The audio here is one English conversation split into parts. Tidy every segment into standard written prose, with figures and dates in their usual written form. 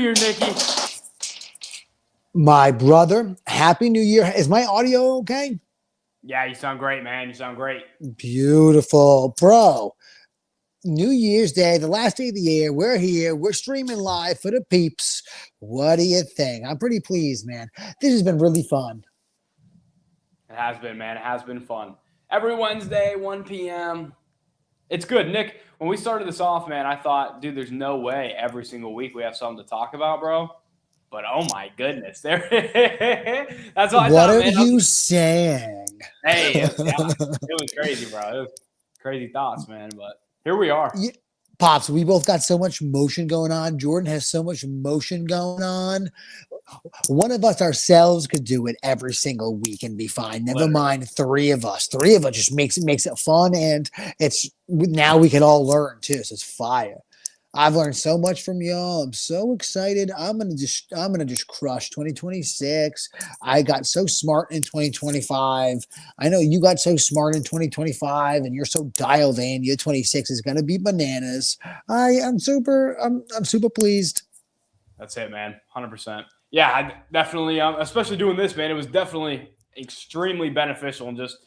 Year, Nikki. My brother, Happy New Year. Is my audio okay? Yeah, you sound great, man. You sound great. Beautiful. Bro, New Year's Day, the last day of the year. We're here. We're streaming live for the peeps. What do you think? I'm pretty pleased, man. This has been really fun. It has been, man. It has been fun. Every Wednesday, 1 p.m. It's good. Nick, when we started this off, man, I thought, dude, there's no way every single week we have something to talk about, bro. But oh my goodness, there. That's what I What thought, are man. you saying? Hey, it was crazy, bro. It was crazy thoughts, man. But here we are. Yeah, Pops, we both got so much motion going on. Jordan has so much motion going on. One of us ourselves could do it every single week and be fine. Never Literally. mind three of us. Three of us just makes it fun, and it's now we can all learn too. So it's fire. I've learned so much from y'all. I'm so excited. I'm gonna just crush 2026. I got so smart in 2025. I know you got so smart in 2025, and you're so dialed in. Your 26 is gonna be bananas. I'm super pleased. That's it, man. 100%. Yeah, I definitely, especially doing this, man, it was definitely extremely beneficial and just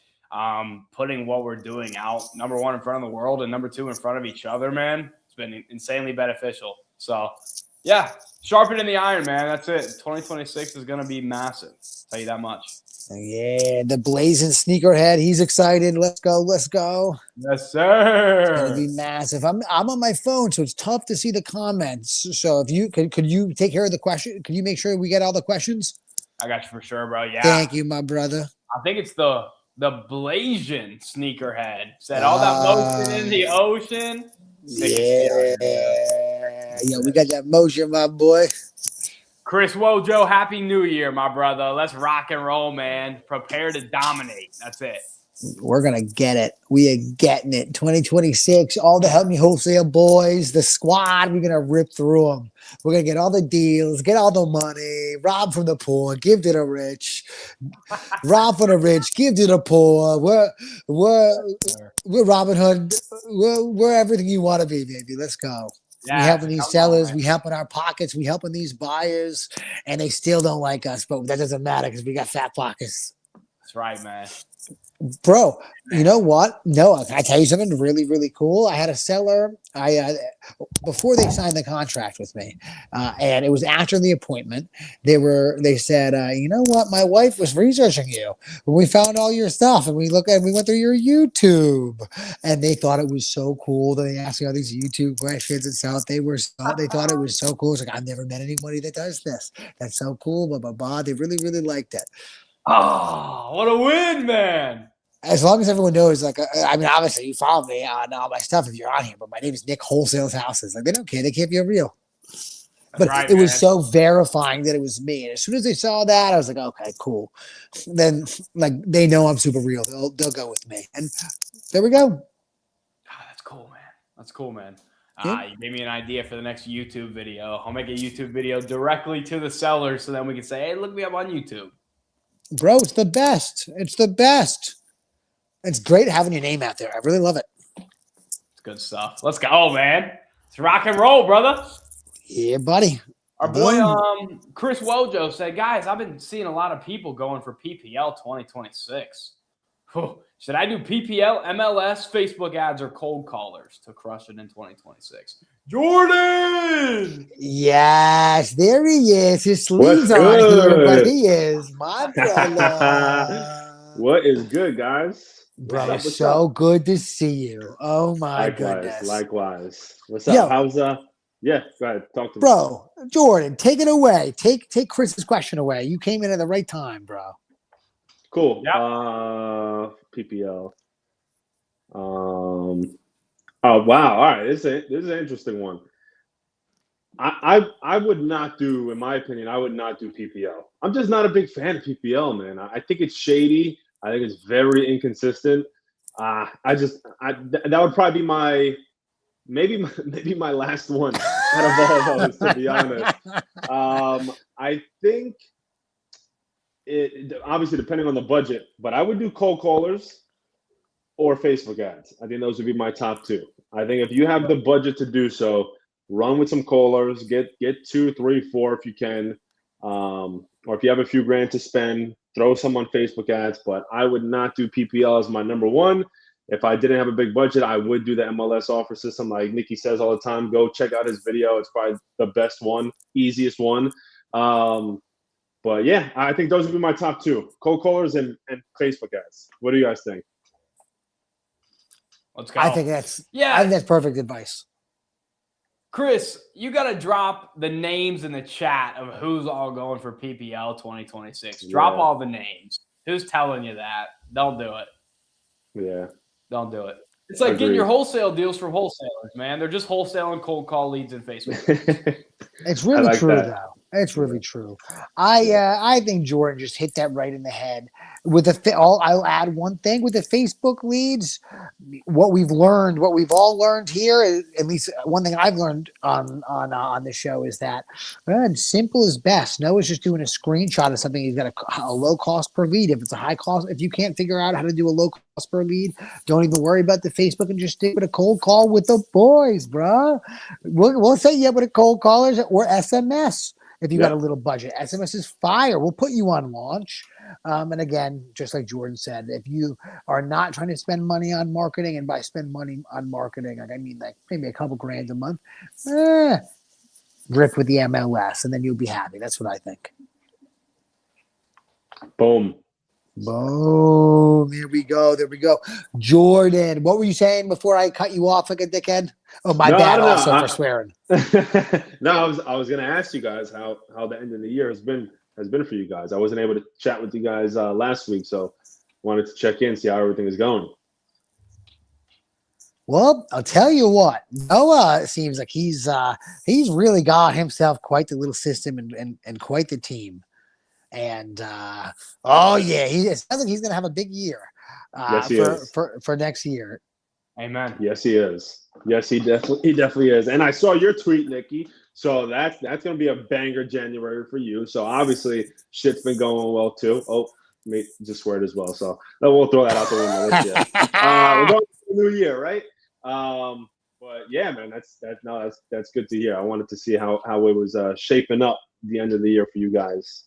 putting what we're doing out, number one, in front of the world and number two, in front of each other, man. It's been insanely beneficial. So, yeah, sharpen in the iron, man. That's it. 2026 is going to be massive. I'll tell you that much. Yeah, the blazing sneakerhead. He's excited. Let's go. Let's go. Yes, It's gonna sir. be massive. I'm on my phone, so it's tough to see the comments. So if you could you take care of the question? Could you make sure we get all the questions? I got you for sure, bro. Yeah. Thank you, my brother. I think it's the Blasian sneakerhead. Said all that motion in Uh, the ocean. Sickest shit out yeah, here, man. yeah, we got that motion, my boy. Chris Wojo, Happy New Year, my brother. Let's rock and roll, man. Prepare to dominate. That's it. We're gonna get it. We are getting it. 2026. All the Help Me Wholesale boys, the squad. We're gonna rip through them. We're gonna get all the deals, get all the money, rob from the poor, give to the rich. Rob from the rich, give to the poor. We're we're Robin Hood. We're everything you want to be, baby. Let's go. We Yeah, helping these come on, sellers. man. We helping our pockets. We helping these buyers, and they still don't like us. But that doesn't matter because we got fat pockets. That's right, man. Bro, you know what? No, can I tell you something really, really cool? I had a seller. Before they signed the contract with me, and it was after the appointment. They said, you know what? My wife was researching you when we found all your stuff, and we went through your YouTube, and they thought it was so cool that they asked me all these YouTube questions and stuff. They thought it was so cool. It's like I've never met anybody that does this. That's so cool. Blah blah blah. They really, really liked it. Oh, what a win, man. As long as everyone knows, like, I mean, obviously you follow me on all my stuff if you're on here, but my name is Nick Wholesale's Houses. Like, they don't care. They can't be real. That's But right, it was man. so verifying that it was me. And as soon as they saw that, I was like, okay, cool. Then, like, they know I'm super real. They'll go with me. And there we go. That's cool, man. That's cool, man. Yeah. You gave me an idea for the next YouTube video. I'll make a YouTube video directly to the seller so then we can say, hey, look me up on YouTube. Bro, it's the best. It's the best. It's great having your name out there. I really love it. It's good stuff. Let's go, man. It's rock and roll, brother. Yeah, buddy. Our boy Chris Wojo said, guys, I've been seeing a lot of people going for PPL 2026. Should I do PPL, MLS, Facebook ads, or cold callers to crush it in 2026? Jordan! Yes, there he is. His sleeves aren't here, but he is my brother. What is good, guys? Bro, What's it's so up? good to see you. Oh my Likewise, goodness. likewise. What's up? Yo. How's yeah, go ahead. Talk to me. Bro, Jordan, take it away. Take Chris's question away. You came in at the right time, bro. Cool. Yeah. PPL. Oh wow. All right. This is an interesting one. I would not do, in my opinion, I would not do PPL. I'm just not a big fan of PPL, man. I think it's shady. I think it's very inconsistent. That would probably be maybe my last one out of all those, to be honest. I think it obviously depending on the budget, but I would do cold callers or Facebook ads. I think those would be my top two. I think if you have the budget to do so, run with some callers, get 2, 3, 4 if you can. Or if you have a few grand to spend, throw some on Facebook ads. But I would not do PPL as my number one. If I didn't have a big budget, I would do the MLS offer system. Like Nikki says all the time, go check out his video. It's probably the best one, easiest one. But yeah, I think those would be my top two: cold callers and Facebook ads. What do you guys think? Let's go. I think that's perfect advice. Chris, you got to drop the names in the chat of who's all going for PPL 2026. Drop all the names. Who's telling you that? Don't do it. Yeah. Don't do it. It's like getting your wholesale deals from wholesalers, man. They're just wholesaling cold call leads in Facebook. It's really true, though. It's really true. I think Jordan just hit that right in the head. With I'll add one thing with the Facebook leads. What we've all learned here, at least one thing I've learned on the show, is that simple is best. Noah's just doing a screenshot of something. He's got a low cost per lead. If it's a high cost, if you can't figure out how to do a low cost per lead, don't even worry about the Facebook and just stick with a cold call with the boys, bro. We'll say with a cold callers or SMS. If you got a little budget, SMS is fire. We'll put you on launch. And again, just like Jordan said, if you are not trying to spend money on marketing, and by spend money on marketing, I mean like maybe a couple grand a month, rip with the MLS, and then you'll be happy. That's what I think. Boom. There we go. Jordan, what were you saying before I cut you off like a dickhead? Oh, my bad also for swearing. No, I was going to ask you guys how the end of the year has been for you guys. I wasn't able to chat with you guys last week, so wanted to check in, see how everything is going. Well, I'll tell you what, Noah seems like he's really got himself quite the little system and quite the team. And it sounds like he's gonna have a big year for next year. Amen. Yes, he is. Yes, he definitely is. And I saw your tweet, Nikki. So that's gonna be a banger January for you. So obviously shit's been going well too. Oh, just swear it as well. So we'll throw that out the window this year. We're going to the new year, right? But yeah, man, that's good to hear. I wanted to see how it was shaping up the end of the year for you guys.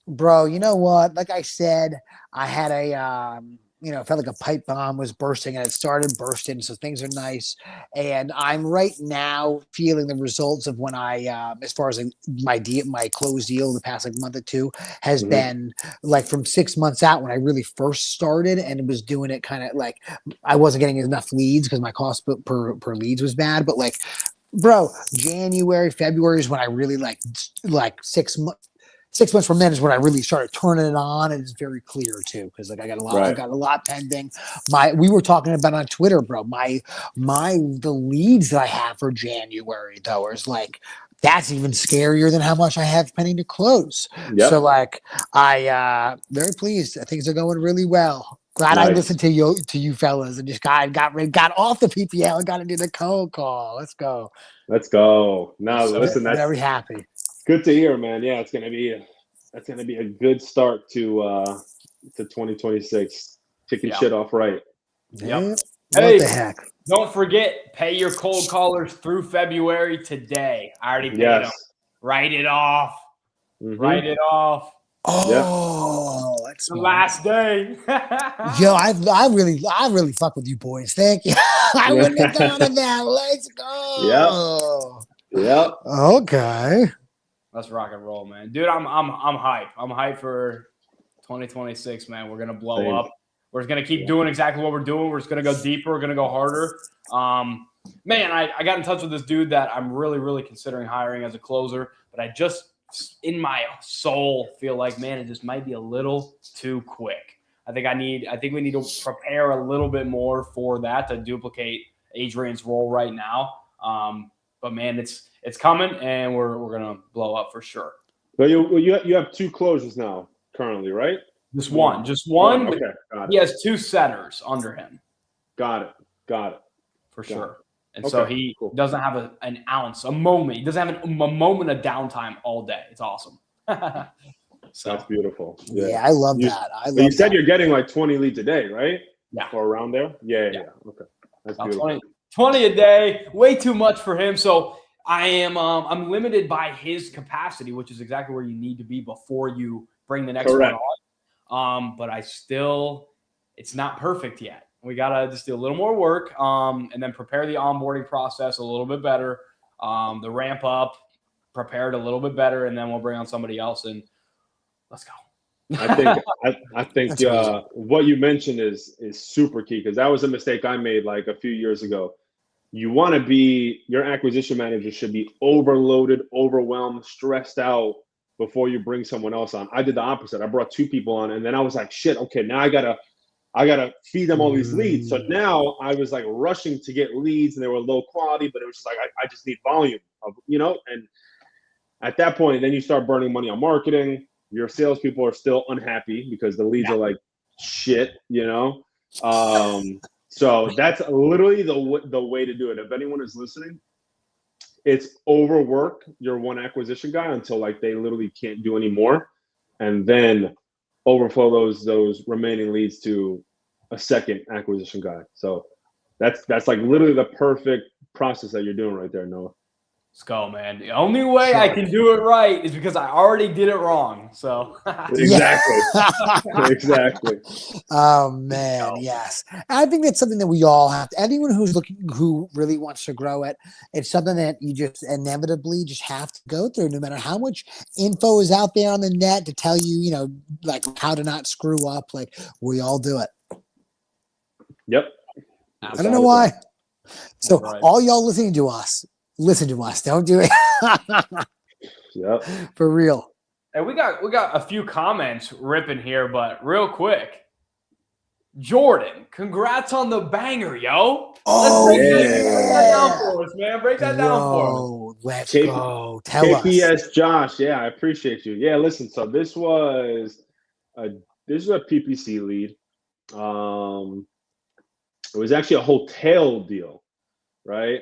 Bro, you know what? Like I said, I had it felt like a pipe bomb was bursting, and it started bursting. So things are nice. And I'm right now feeling the results of when I, as far as my closed deal the past month or two has been like from 6 months out when I really first started and was doing it kind of like I wasn't getting enough leads because my cost per leads was bad. But like, bro, January, February is when I really like 6 months. 6 months from then is when I really started turning it on, and it's very clear too because like I got a lot pending. We were talking about on Twitter, bro. The leads that I have for January though is like that's even scarier than how much I have pending to close. Yep. So like I very pleased. Things are going really well. Glad I listened to you fellas and just got off the PPL and got into the cold call. Let's go. No, listen, that's very happy. Good to hear, man. Yeah, that's gonna be a good start to 2026. Kicking shit off right. Yep. What the heck? Don't forget, pay your cold callers through February today. I already paid them. Write it off. Write it off. Oh, that's the last day. Yo, I really fuck with you boys. Thank you. I wouldn't have thought of that. Let's go. Yep. Okay. Let's rock and roll, man. Dude, I'm hyped. I'm hyped for 2026, man. We're gonna blow up. We're just gonna keep doing exactly what we're doing. We're just gonna go deeper. We're gonna go harder. Man, I got in touch with this dude that I'm really, really considering hiring as a closer, but I just in my soul feel like, man, it just might be a little too quick. I think we need to prepare a little bit more for that to duplicate Adrian's role right now. But man, it's coming, and we're gonna blow up for sure. So you have 2 closers now currently, right? Just one. Okay, got it. He has 2 setters under him. Got it. For sure. And so he doesn't have an ounce, a moment. He doesn't have a moment of downtime all day. It's awesome. So that's beautiful. Yeah, I love that. You said you're getting like 20 leads a day, right? Yeah. Or around there? Yeah. Okay. That's beautiful. 20 a day, way too much for him. So I'm limited by his capacity, which is exactly where you need to be before you bring the next Correct. one on. But it's not perfect yet. We gotta just do a little more work, and then prepare the onboarding process a little bit better. The ramp up, prepared a little bit better, and then we'll bring on somebody else and let's go. I think That's amazing. what you mentioned is super key, because that was a mistake I made like a few years ago. You want to be, your acquisition manager should be overloaded, overwhelmed, stressed out before you bring someone else on. I did the opposite. I brought 2 people on, and then I was like, shit, okay, now I gotta feed them all these leads. So now I was like rushing to get leads, and they were low quality, but it was just like I just need volume of, and at that point, then you start burning money on marketing. Your salespeople are still unhappy because the leads are like shit, So that's literally the way to do it. If anyone is listening, it's overwork your one acquisition guy until like they literally can't do any more, and then overflow those remaining leads to a second acquisition guy. So that's like literally the perfect process that you're doing right there, Noah. Let's go, man. The only way I can do it right is because I already did it wrong. So Exactly. Exactly. Oh man, yes. I think that's something that we all have to, anyone who really wants to grow it, it's something that you just inevitably just have to go through, no matter how much info is out there on the net to tell you, like how to not screw up. Like we all do it. Yep. I don't know why. So all y'all listening to us, listen to us. Don't do it. Yep. For real. And we got a few comments ripping here, but real quick, Jordan, congrats on the banger, yo. Oh, break that down for us, man. Break that down for us. Let's go. Tell KPS us. Josh, yeah, I appreciate you. Yeah, listen, so this was a PPC lead. It was actually a hotel deal, right?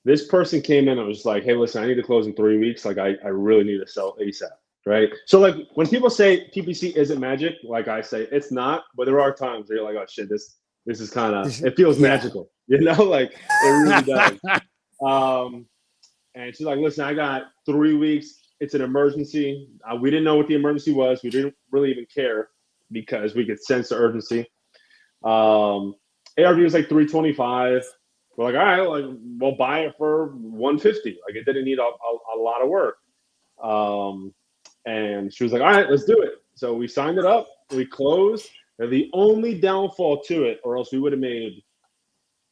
This person came in and was like, hey, listen, I need to close in 3 weeks. Like, I really need to sell ASAP, right? So, like, when people say PPC isn't magic, like I say, it's not. But there are times where you're like, oh, shit, this is kind of, it feels magical, like, it really does. And she's like, listen, I got 3 weeks. It's an emergency. We didn't know what the emergency was. We didn't really even care because we could sense the urgency. ARV was like 325. We're like, all right, like we'll buy it for 150. Like it didn't need a lot of work. And she was like, all right, let's do it. So we signed it up. We closed. And the only downfall to it, or else we would have made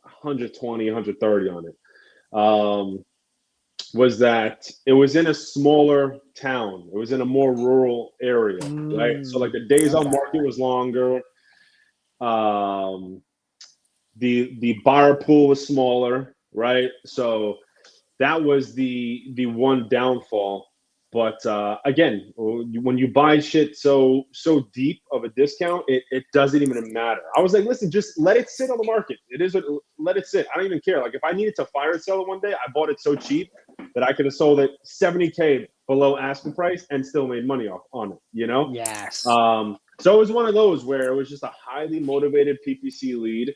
120, 130 on it, was that it was in a smaller town. It was in a more rural area, right? So like the days on market was longer. The buyer pool was smaller, right? So that was the one downfall. But again, when you buy shit so deep of a discount, it doesn't even matter. I was like, listen, just let it sit on the market. Let it sit. I don't even care. Like if I needed to fire sell it one day, I bought it so cheap that I could have sold it $70K below asking price and still made money on it. Yes. So it was one of those where it was just a highly motivated PPC lead.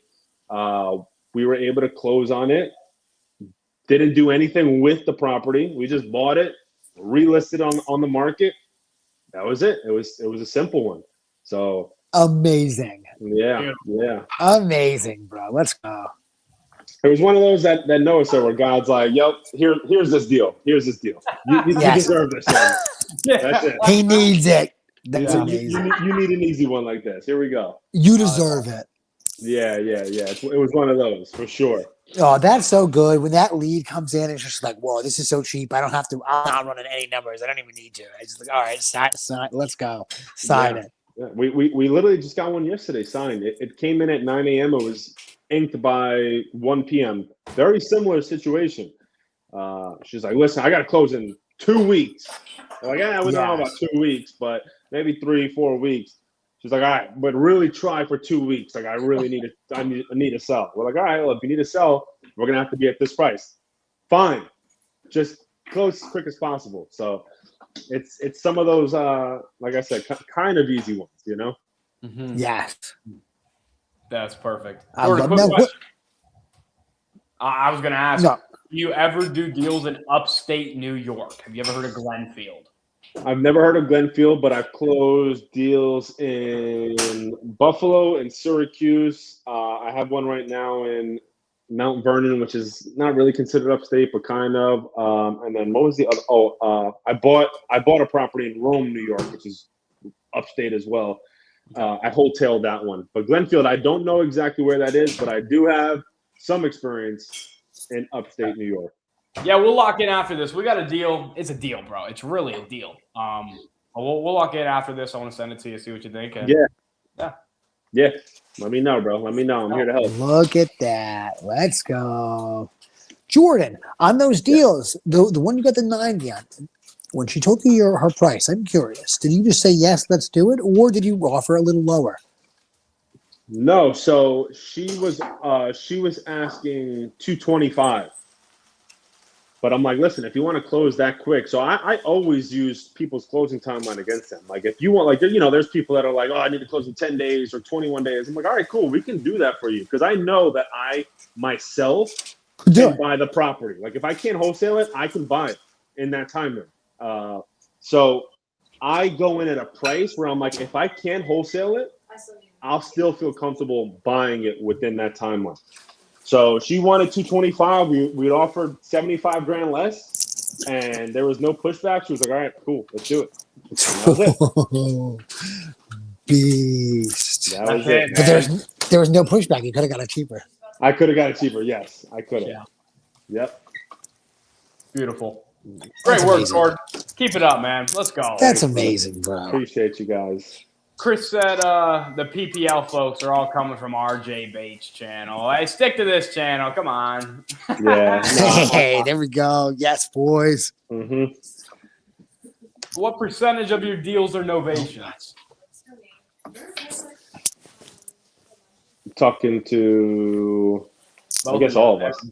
We were able to close on it. Didn't do anything with the property. We just bought it, relisted on the market. That was it. It was a simple one. So amazing. Yeah. Amazing, bro. Let's go. It was one of those that Noah said where God's like, yep, here's this deal. Here's this deal. You deserve this one. That's it. He needs it. That's amazing. You need an easy one like this. Here we go. You deserve it. Yeah. It was one of those for sure. Oh, that's so good. When that lead comes in, it's just like, whoa, this is so cheap. I'm not running any numbers. I don't even need to. It's just like, all right, sign, let's go. Sign it. Yeah. We literally just got one yesterday signed. It came in at 9 a.m. It was inked by 1 p.m. Very similar situation. She's like, listen, I got to close in 2 weeks. I'm like, we don't know about 2 weeks, but maybe 3-4 weeks. She's like, all right, but really try for 2 weeks. Like, I really need to sell. We're like, all right, well, if you need to sell, we're going to have to be at this price. Fine. Just close as quick as possible. So it's some of those, like I said, kind of easy ones, Mm-hmm. Yes. That's perfect. I was going to ask. No. you ever do deals in upstate New York? Have you ever heard of Glenfield? I've never heard of Glenfield, but I've closed deals in Buffalo and Syracuse. I have one right now in Mount Vernon, which is not really considered upstate, but kind of. And then what was the other? I bought a property in Rome, New York, which is upstate as well. I wholesaled that one. But Glenfield, I don't know exactly where that is, but I do have some experience in upstate New York. Yeah, we'll lock in after this. We got a deal. It's a deal, bro. It's really a deal. We'll lock in after this. I want to send it to you, see what you think. And Yeah. Let me know, bro. Let me know. I'm here to help. Look at that. Let's go. Jordan, on those deals, the one you got the 90 on, when she told you her price, I'm curious. Did you just say, yes, let's do it? Or did you offer a little lower? No. So she was asking 225. But I'm like, listen, if you want to close that quick, so I always use people's closing timeline against them. Like, if you want, like, there's people that are like, oh, I need to close in 10 days or 21 days. I'm like, all right, cool, we can do that for you, because I know that I myself can buy the property. Like, if I can't wholesale it, I can buy it in that time frame. So I go in at a price where I'm like, if I can't wholesale it, I'll still feel comfortable buying it within that timeline. So she wanted 225. We offered 75 grand less, and there was no pushback. She was like, all right, cool, let's do it. And that was it. Beast. That was it. But there was no pushback. You could have got it cheaper. I could have got it cheaper. Yes, I could have. Yeah. Yep. Beautiful. Great work, Jordan. Keep it up, man. Let's go. That's amazing, bro. Appreciate you guys. Chris said the PPL folks are all coming from RJ Bates' channel. Hey, stick to this channel. Come on. Yeah. Hey, there we go. Yes, boys. Mm-hmm. What percentage of your deals are novations? Talking to, I guess, all of us.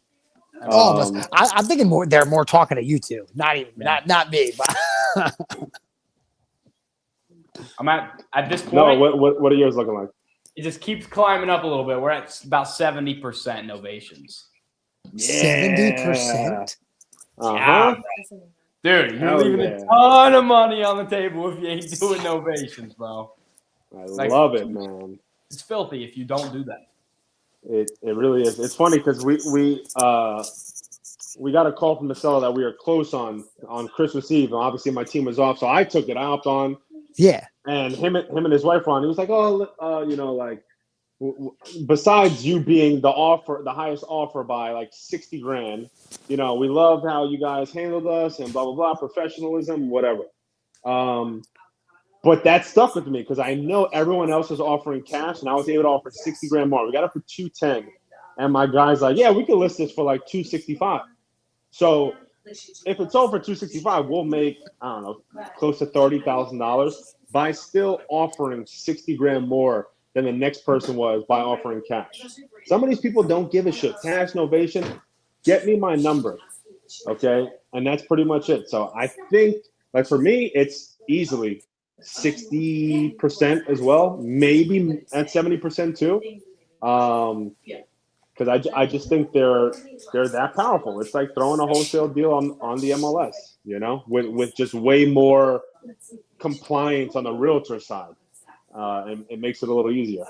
All of us. I'm thinking more. They're more talking to you two, not even not me. But I'm at this point. No, what are yours looking like? It just keeps climbing up a little bit. We're at about 70% novations. 70%. Yeah, dude, you're leaving a ton of money on the table if you ain't doing novations, bro. I love it, man. It's filthy if you don't do that. It really is. It's funny because we got a call from the seller that we were close on Christmas Eve, and obviously my team was off, so I took it. I hopped on. Yeah. And him and his wife were on. He was like, besides you being the highest offer by like 60 grand, we loved how you guys handled us and blah, blah, blah, professionalism, whatever. But that stuck with me because I know everyone else was offering cash, and I was able to offer 60 grand more. We got it for 210. And my guy's like, yeah, we could list this for like 265. So if it's sold for 265, we'll make, I don't know, close to $30,000 by still offering 60 grand more than the next person was by offering cash. Some of these people don't give a shit. Cash, novation, get me my number, okay? And that's pretty much it. So I think, like, for me, it's easily 60% as well, maybe at 70% too. Because I just think they're that powerful. It's like throwing a wholesale deal on the MLS, with just way more compliance on the realtor side. And it makes it a little easier.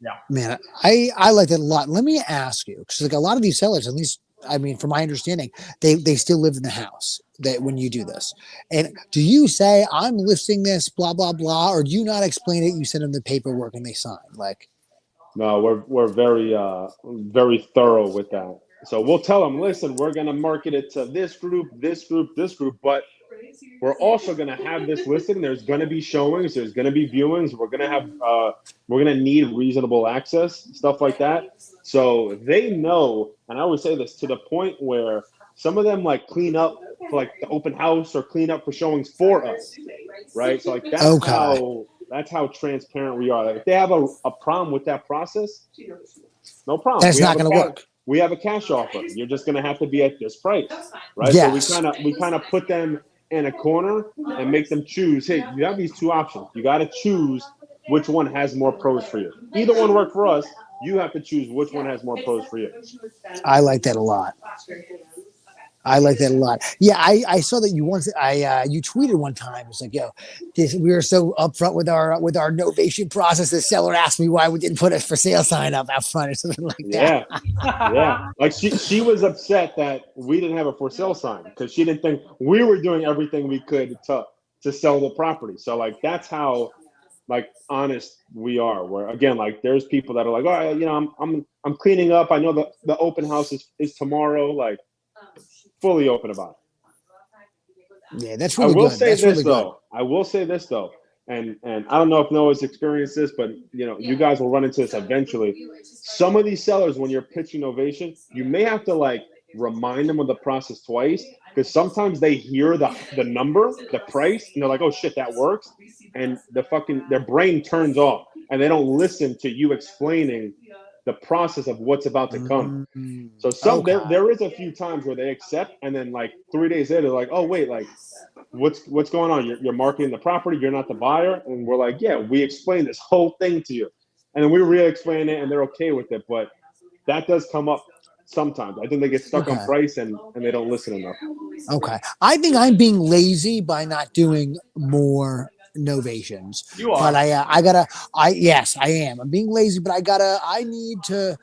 Yeah, man, I like that a lot. Let me ask you, because like a lot of these sellers, at least, I mean, from my understanding, they still live in the house that when you do this. And do you say, I'm listing this, blah, blah, blah, or do you not explain it? You send them the paperwork and they sign? Like, no, we're very very thorough with that. So we'll tell them, listen, we're gonna market it to this group, but we're also gonna have this listed. There's gonna be showings, there's gonna be viewings. We're gonna need reasonable access, stuff like that. So they know, and I always say this to the point where some of them like clean up for like the open house or clean up for showings for us, right? So like that's how transparent we are. Like if they have a problem with that process, no problem. That's not going to work. We have a cash offer. You're just going to have to be at this price, right? Yes. So we kind of put them in a corner and make them choose. Hey, you have these two options. You got to choose which one has more pros for you. Either one work for us. You have to choose which one has more pros for you. I like that a lot. I like that a lot. Yeah, I saw that you once you tweeted one time. It's like, yo, we were so upfront with our novation process. The seller asked me why we didn't put a for sale sign up out front or something like that. Yeah, yeah. Like she was upset that we didn't have a for sale sign because she didn't think we were doing everything we could to sell the property. So like that's how like honest we are. Where again, like there's people that are like, oh, you know, I'm cleaning up. I know the open house is tomorrow. Like fully open about it. Yeah, that's I really will good. say That's this really good. though. I will say this though. And I don't know if Noah's experienced this, but you know, you guys will run into this eventually. Some of these sellers, when you're pitching novation, you may have to like remind them of the process twice because sometimes they hear the number, the price, and they're like, oh shit, that works. And their brain turns off and they don't listen to you explaining the process of what's about to come. So Okay. there is a few times where they accept and then like 3 days later, they're like, oh wait, like what's going on? You're marketing the property, you're not the buyer. And we're like, yeah, we explained this whole thing to you. And then we re-explain it and they're okay with it. But that does come up sometimes. I think they get stuck on Okay. price and they don't listen enough. Okay. I think I'm being lazy by not doing more novations. You But are. yes, I am. I'm being lazy, but I need to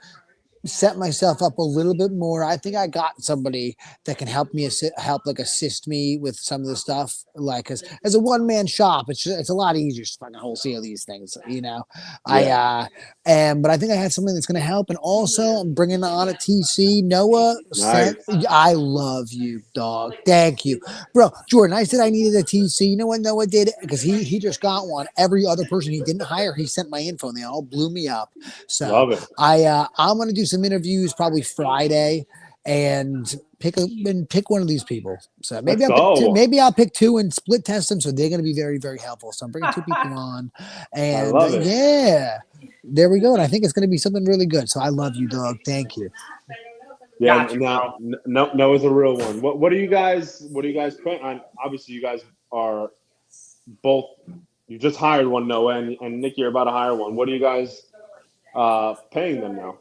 set myself up a little bit more. I think I got somebody that can help me assist me with some of the stuff. Like as a one man shop, it's a lot easier to fucking wholesale these things. You know, Yeah. but I think I have something that's going to help. And also, I'm bringing on a TC. Noah sent. Nice. I love you, dog. Thank you, bro. Jordan, I said I needed a TC. You know what Noah did? Because he just got one. Every other person he didn't hire, he sent my info, and they all blew me up. So Love it. I'm gonna do some interviews probably Friday and pick one of these people. So Let's go. maybe I'll pick two and split test them. So they're gonna be very, very helpful. So I'm bringing two people on, I and love it. yeah, there we go. And I think it's gonna be something really good. So I love you, dog. Thank you. Yeah, Got and you, now bro. Noah's a real one. What do you guys put on? Obviously, you guys are both. You just hired one, Noah, and Nick, you're about to hire one. What are you guys paying them now?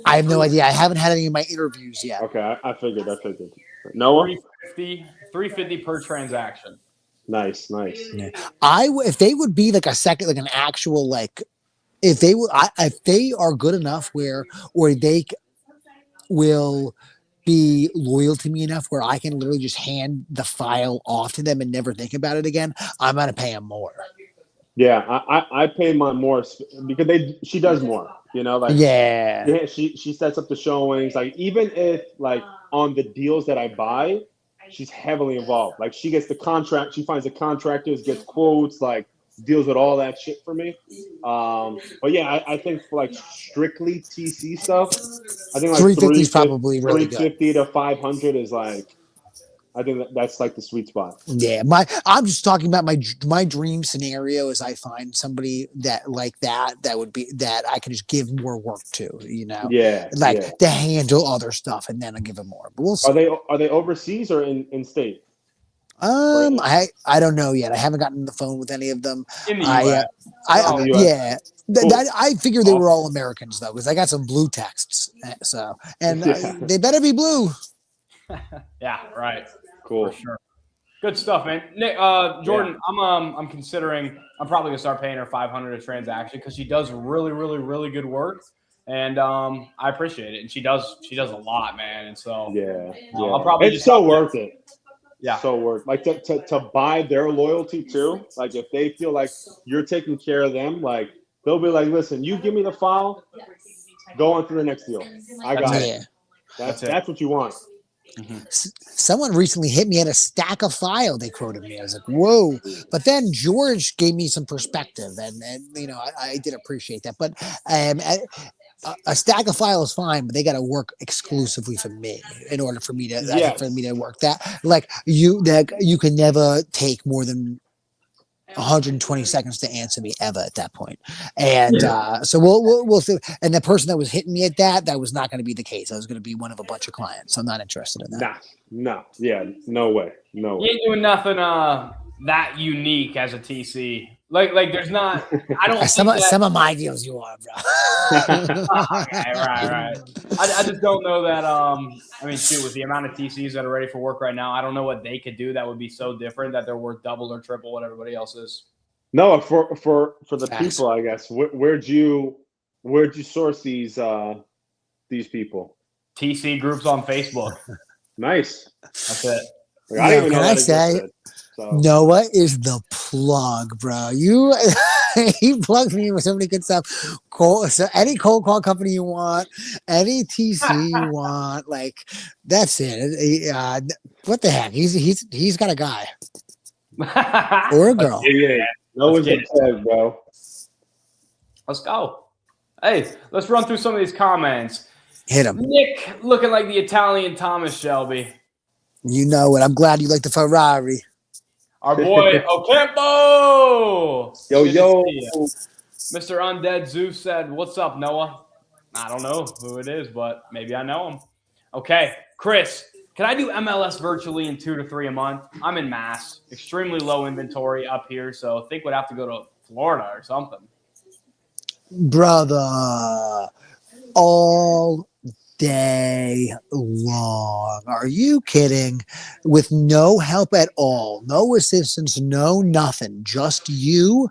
I have no idea. I haven't had any of my interviews yet. Okay, I figured. Noah, 350 per transaction. nice. Yeah. If they would be like a second, like an actual like, if they are good enough or they will be loyal to me enough where I can literally just hand the file off to them and never think about it again, I'm gonna pay them more. Yeah, I pay mine more because she does more. You know, like Yeah. yeah, she sets up the showings. Like even if like on the deals that I buy, she's heavily involved. Like she gets the contract, she finds the contractors, gets quotes, like deals with all that shit for me. But yeah, I think for like strictly TC stuff, I think like 350 is probably really good. 350 to 500 is like I think that's like the sweet spot. Yeah, I'm just talking about my dream scenario is I find somebody that would be that I can just give more work to, you know, Yeah, like yeah. to handle other stuff and then I give them more. But we'll Are see. they overseas or in state right now? I don't know yet. I haven't gotten on the phone with any of them. In the I US. In Oh, the U.S. yeah. Cool. I figured they were Awesome. all Americans though, because I got some blue texts. So and Yeah. they better be blue. yeah, right. Cool. For sure. Good stuff, man. Nick, Jordan, I'm considering I'm probably gonna start paying her 500 a transaction because she does really, really, really good work, and I appreciate it. And she does a lot, man. And so Yeah. I'll probably It's just so worth it. yeah. So worth like to buy their loyalty too. Like if they feel like you're taking care of them, like they'll be like, listen, you give me the file, go on to the next deal. I got That's it. Yeah. That's what you want. Someone recently hit me at a stack of file. They quoted me. I was like, "Whoa!" But then George gave me some perspective, and you know, I did appreciate that. But a stack of file is fine, but they got to work exclusively for me in order for me to. I think for me Yes. to work that, you can never take more than 120 seconds to answer me ever at that point. And so we'll see. And the person that was hitting me at that was not going to be the case. I was going to be one of a bunch of clients. So I'm not interested in that. Yeah, no way. You ain't doing nothing that unique as a TC. Like there's not. I don't Some think that. some of my deals you are, bro. Right. I just don't know that. I mean, shoot, with the amount of TCs that are ready for work right now, I don't know what they could do that would be so different that they're worth double or triple what everybody else is. No, for the Facts. people, I guess. Where'd you source these people? TC groups on Facebook. Nice. That's it. Like, I didn't even know Can I that say, existed. So Noah is the plug, bro. You, he plugged me with so many good stuff. So any cold call company you want, any TC you want, like that's it. What the heck? He's got a guy or a girl. yeah, Noah's get the it. plug, bro. Let's go. Hey, let's run through some of these comments. Hit him. Nick looking like the Italian Thomas Shelby. You know it. I'm glad you like the Ferrari. Our boy Ocampo. Yo, Good to yo. see you. Mr. Undead Zeus said, "What's up, Noah?" I don't know who it is, but maybe I know him. Okay, Chris, can I do MLS virtually in 2 to 3 a month? I'm in Mass, extremely low inventory up here, so I think we'd have to go to Florida or something. Brother, all day long. Are you kidding? With no help at all, no assistance, no nothing, just you.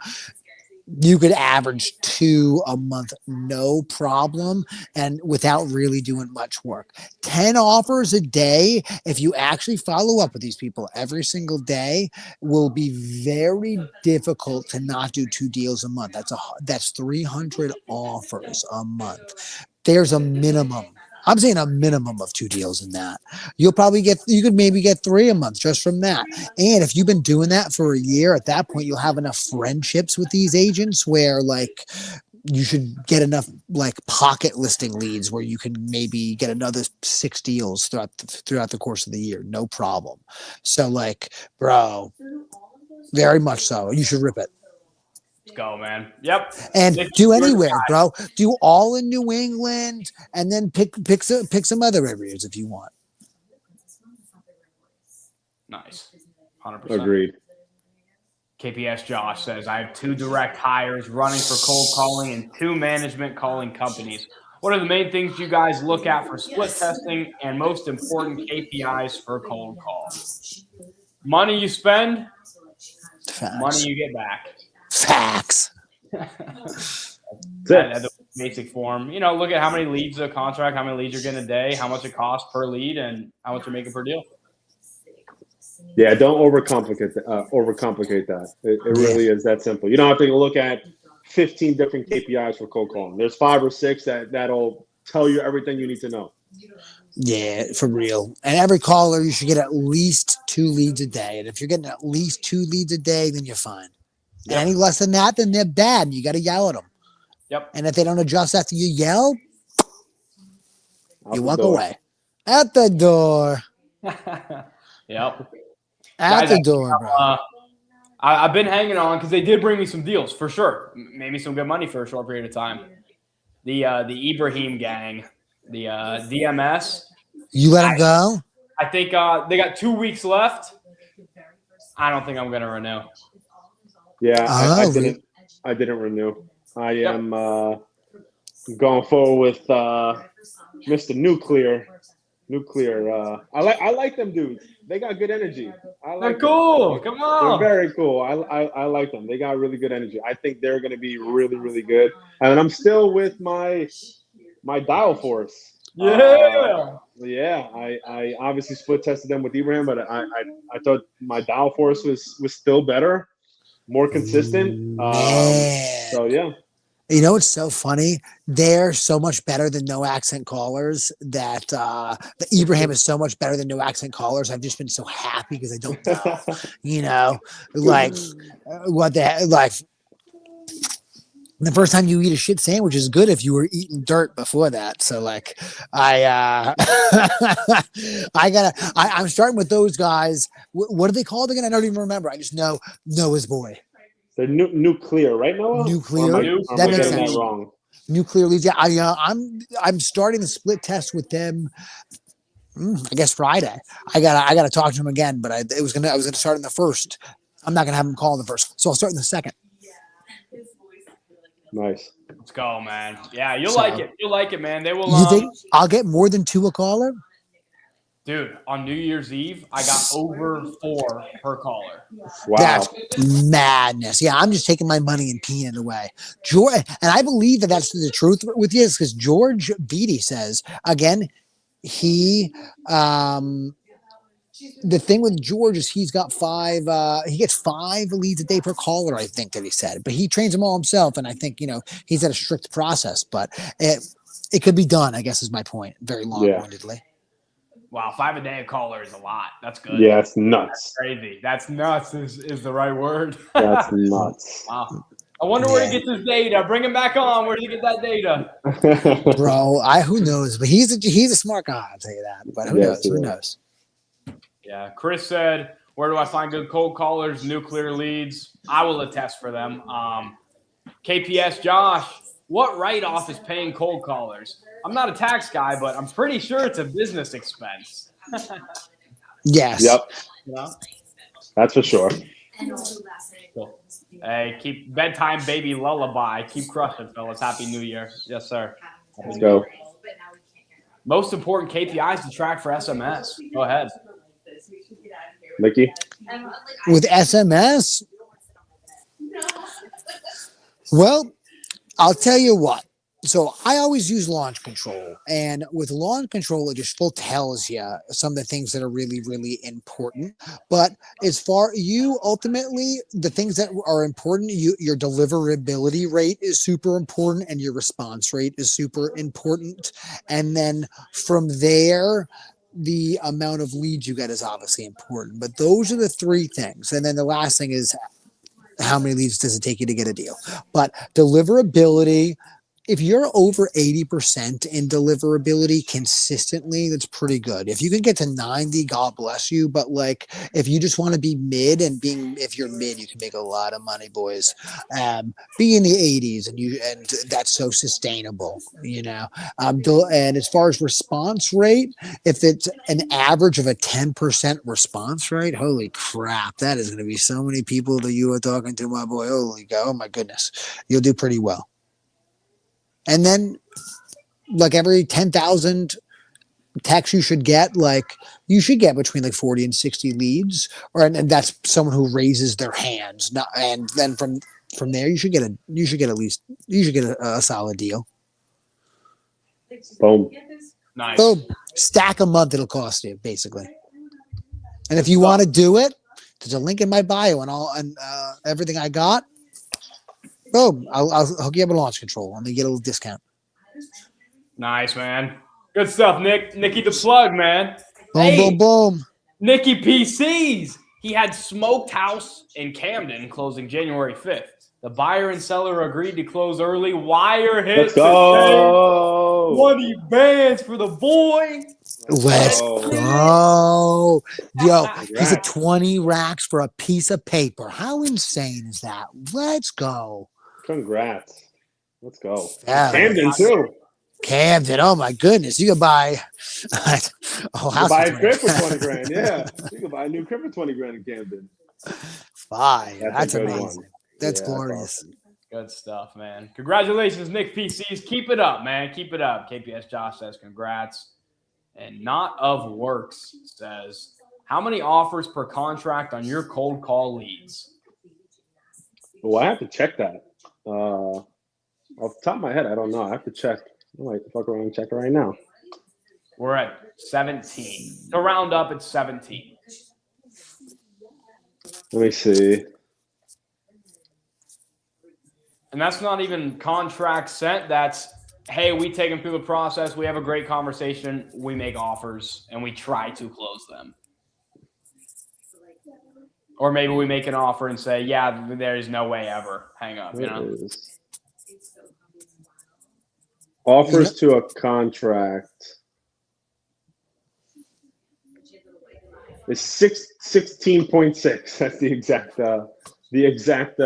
You could average 2 a month, no problem, and without really doing much work. 10 offers a day, if you actually follow up with these people every single day, will be very difficult to not do 2 deals a month. That's 300 offers a month. There's a minimum. I'm saying a minimum of 2 deals in that. You could maybe get 3 a month just from that. And if you've been doing that for a year, at that point, you'll have enough friendships with these agents where like you should get enough like pocket listing leads where you can maybe get another 6 deals throughout the course of the year. No problem. So like, bro, very much so. You should rip it. Go, man. Yep. And do anywhere, bro. Do all in New England, and then pick some other areas if you want. Nice. 100%. Agreed. KPS Josh says, I have 2 direct hires running for cold calling and 2 management calling companies. What are the main things you guys look at for split testing and most important KPIs for cold call? Money you spend, Facts. money you get back. Facts. At the basic form, look at how many leads a contract, how many leads you're getting a day, how much it costs per lead, and how much you're making per deal. Yeah, don't overcomplicate that. It really is that simple. You don't have to look at 15 different KPIs for cold calling. There's 5 or 6 that'll tell you everything you need to know. Yeah, for real. And every caller, you should get at least 2 leads a day. And if you're getting at least 2 leads a day, then you're fine. Yep. Any less than that, then they're bad. You got to yell at them. Yep. And if they don't adjust after you yell, you walk door. away. At the door. Yep. At the door, bro. I've been hanging on because they did bring me some deals for sure. Made me some good money for a short period of time. The Ibrahim gang, the DMS. You let them go? I think they got 2 weeks left. I don't think I'm going to renew. Yeah, I didn't renew. I am going forward with Mr. Nuclear. I like them dudes. They got good energy. They're cool. Them. Come on. They're very cool. I like them. They got really good energy. I think they're going to be really, really good. And I'm still with my dial force. Yeah. I obviously split tested them with Ibrahim, but I thought my dial force was still better, more consistent. So yeah. You know, it's so funny. They're so much better than no accent callers that the Ibrahim is so much better than no accent callers. I've just been so happy because I don't know, like the first time you eat a shit sandwich is good if you were eating dirt before that. So like I'm starting with those guys. What are they called again? I don't even remember. I just know Noah's boy. They're nuclear, right, Noah? Nuclear. That makes sense. That wrong. Nuclear leads. Yeah, I'm starting the split test with them. I guess Friday. I gotta talk to him again, but I was gonna start in the first. I'm not gonna have him call in the first, so I'll start in the second. Nice. Let's go, man. Yeah, you'll So- like it. You'll like it, man. They will. You think I'll get more than 2 a caller? Dude, on New Year's Eve, I got over 4 per caller. Wow. That's madness. Yeah, I'm just taking my money and peeing it away. George, and I believe that that's the truth with you, because George Beatty says again, he the thing with George is he's got 5 he gets 5 leads a day per caller, I think that he said, but he trains them all himself, and I think he's at a strict process, but it could be done, I guess, is my point, very long-windedly. Wow, 5 a day a caller is a lot. That's good. Yeah, it's nuts. That's crazy. That's nuts is the right word. That's nuts. Wow. I wonder where he gets his data. Bring him back on. Where did he get that data? Bro, who knows? But he's a smart guy, I'll tell you that. But who knows? Who knows? Yeah, Chris said, where do I find good cold callers, nuclear leads? I will attest for them. KPS Josh, what write-off is paying cold callers? I'm not a tax guy, but I'm pretty sure it's a business expense. Yes. Yep. Yeah. That's for sure. Cool. Hey, keep bedtime baby lullaby. Keep crushing, fellas. Happy New Year. Yes, sir. Let's go. Most important KPIs to track for SMS. Go ahead. Mickey? With SMS, well, I'll tell you what. So I always use launch control, and with launch control, it just full tells you some of the things that are really, really important. But as far ultimately, the things that are important, your deliverability rate is super important, and your response rate is super important. And then from there, the amount of leads you get is obviously important. But those are the 3 things. And then the last thing is, how many leads does it take you to get a deal? But deliverability, if you're over 80% in deliverability consistently, that's pretty good. If you can get to 90, God bless you. But like, if you just want to be mid, and if you're mid, you can make a lot of money, boys. Be in the 80s, and that's so sustainable, and as far as response rate, if it's an average of a 10% response rate, holy crap, that is going to be so many people that you are talking to, my boy. Oh my goodness, you'll do pretty well. And then, like, every 10,000 texts you should get between like 40 and 60 leads, and that's someone who raises their hands. And then from there, you should get a solid deal. Boom. Nice. Boom. Stack a month it'll cost you, basically. And if you want to do it, there's a link in my bio and everything I got. Boom. I'll hook you up with launch control, and then get a little discount. Nice, man. Good stuff, Nick. Nicky the plug, man. Boom, boom. Nicky PCs. He had Smoked House in Camden closing January 5th. The buyer and seller agreed to close early. Wire hit. Let's go. 20 bands for the boy. Let's go. Yo, he's at Congrats. 20 racks for a piece of paper. How insane is that? Let's go. Congrats. Let's go. Yeah. Camden, too. Camden, oh my goodness. You could buy a whole You house. can buy a for crib 20. for 20 grand. Yeah. You can buy a new crib for 20 grand in Camden. Fine. That's a good amazing. one. That's Yeah, glorious. awesome. Good stuff, man. Congratulations, Nick PCs. Keep it up, man. Keep it up. KPS Josh says congrats. And Not of Works says, how many offers per contract on your cold call leads? Well, I have to check that. Off the top of my head, I don't know. I have to check. I might fuck around and check it right now. We're at 17. To round up, it's 17. Let me see. And that's not even contract sent. That's, hey, we take them through the process. We have a great conversation. We make offers, and we try to close them. Or maybe we make an offer and say, yeah, there's no way ever. Hang up, Offers to a contract. It's 16.6. That's the exact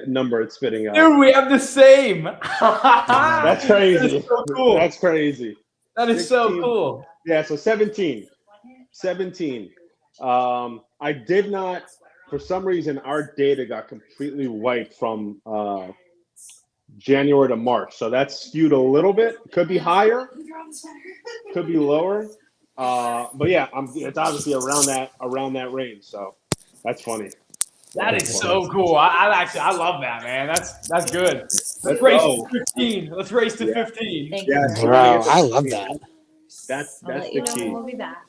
number it's spitting out. Dude, we have the same. That's crazy. That is so cool. That's crazy. That is 16, so cool. Yeah, so 17. I did not, for some reason, our data got completely wiped from January to March. So that's skewed a little bit. Could be higher, could be lower. But yeah, it's obviously around that range. So that's funny. That is so cool. I love that, man. That's good. Let's Let's race go. to 15. Let's race to Yeah. 15. Thank you. Yeah, very so Bro, when much. get to I love 15, that. That's I'll let the you know when key. we'll be back.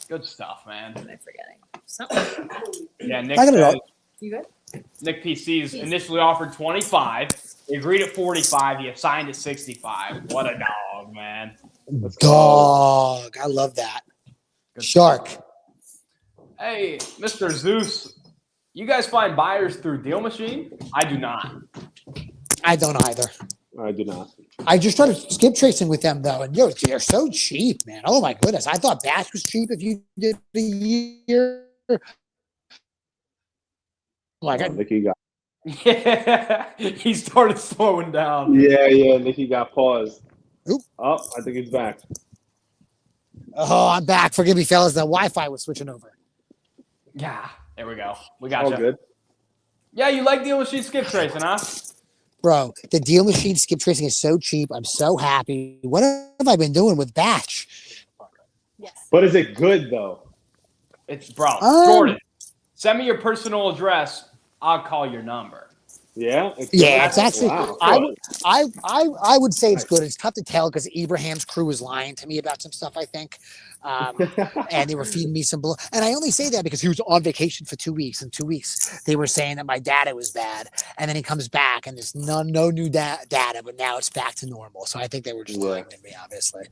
Good stuff, man. Am I forgetting something? Yeah, Nick I got it says all. You good? Nick PC's initially offered 25. He agreed at 45. He signed at 65. What a dog, man. Let's go. Dog. I love that. Good Shark. stuff. Hey, Mr. Zeus, you guys find buyers through Deal Machine? I do not. I don't either. I do not. I just started skip tracing with them though, and they're so cheap, man. Oh my goodness! I thought Batch was cheap if you did a year. Like, Nikki got. Yeah, he started slowing down. Yeah. Nikki got paused. Oop. Oh, I think he's back. oh, I'm back. Forgive me, fellas. The Wi-Fi was switching over. Yeah, there we go. We All got you. good. Yeah, you like Deal Machine skip tracing, huh? Bro, the Deal Machine skip tracing is so cheap. I'm so happy. What have I been doing with Batch? Yes. But is it good though? It's bro, Um, Jordan. Send me your personal address. I'll call your number. Yeah. Yeah, it's actually. Wow. I would say it's good. It's tough to tell because Abraham's crew was lying to me about some stuff. I think, and they were feeding me some bull. And I only say that because he was on vacation for 2 weeks. In 2 weeks, they were saying that my data was bad, and then he comes back and there's no new data, but now it's back to normal. So I think they were just lying to me, obviously.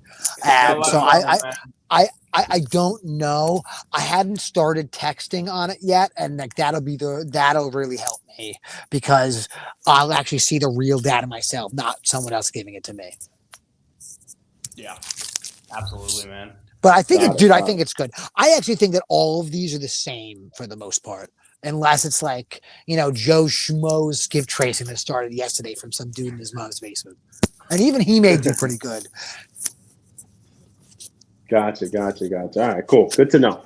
So I don't know. I hadn't started texting on it yet, and like that'll really help me because I'll actually see the real data myself, not someone else giving it to me. Yeah, absolutely, man. But I think I Got think it's good. I actually think that all of these are the same for the most part, unless it's like Joe Schmo's skip tracing that started yesterday from some dude in his mom's basement, and even he may do pretty good. Gotcha. All right, cool. Good to know.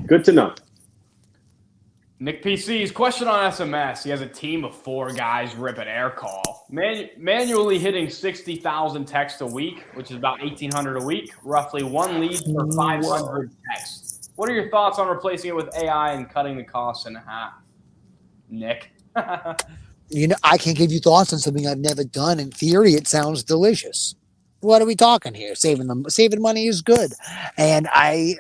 Nick PC's question on SMS. He has a team of 4 guys ripping air call. Manually hitting 60,000 texts a week, which is about 1,800 a week, roughly 1 lead per 500 texts. What are your thoughts on replacing it with AI and cutting the costs in half? Nick? I can't give you thoughts on something I've never done. In theory, it sounds delicious. What are we talking here? Saving money is good, and I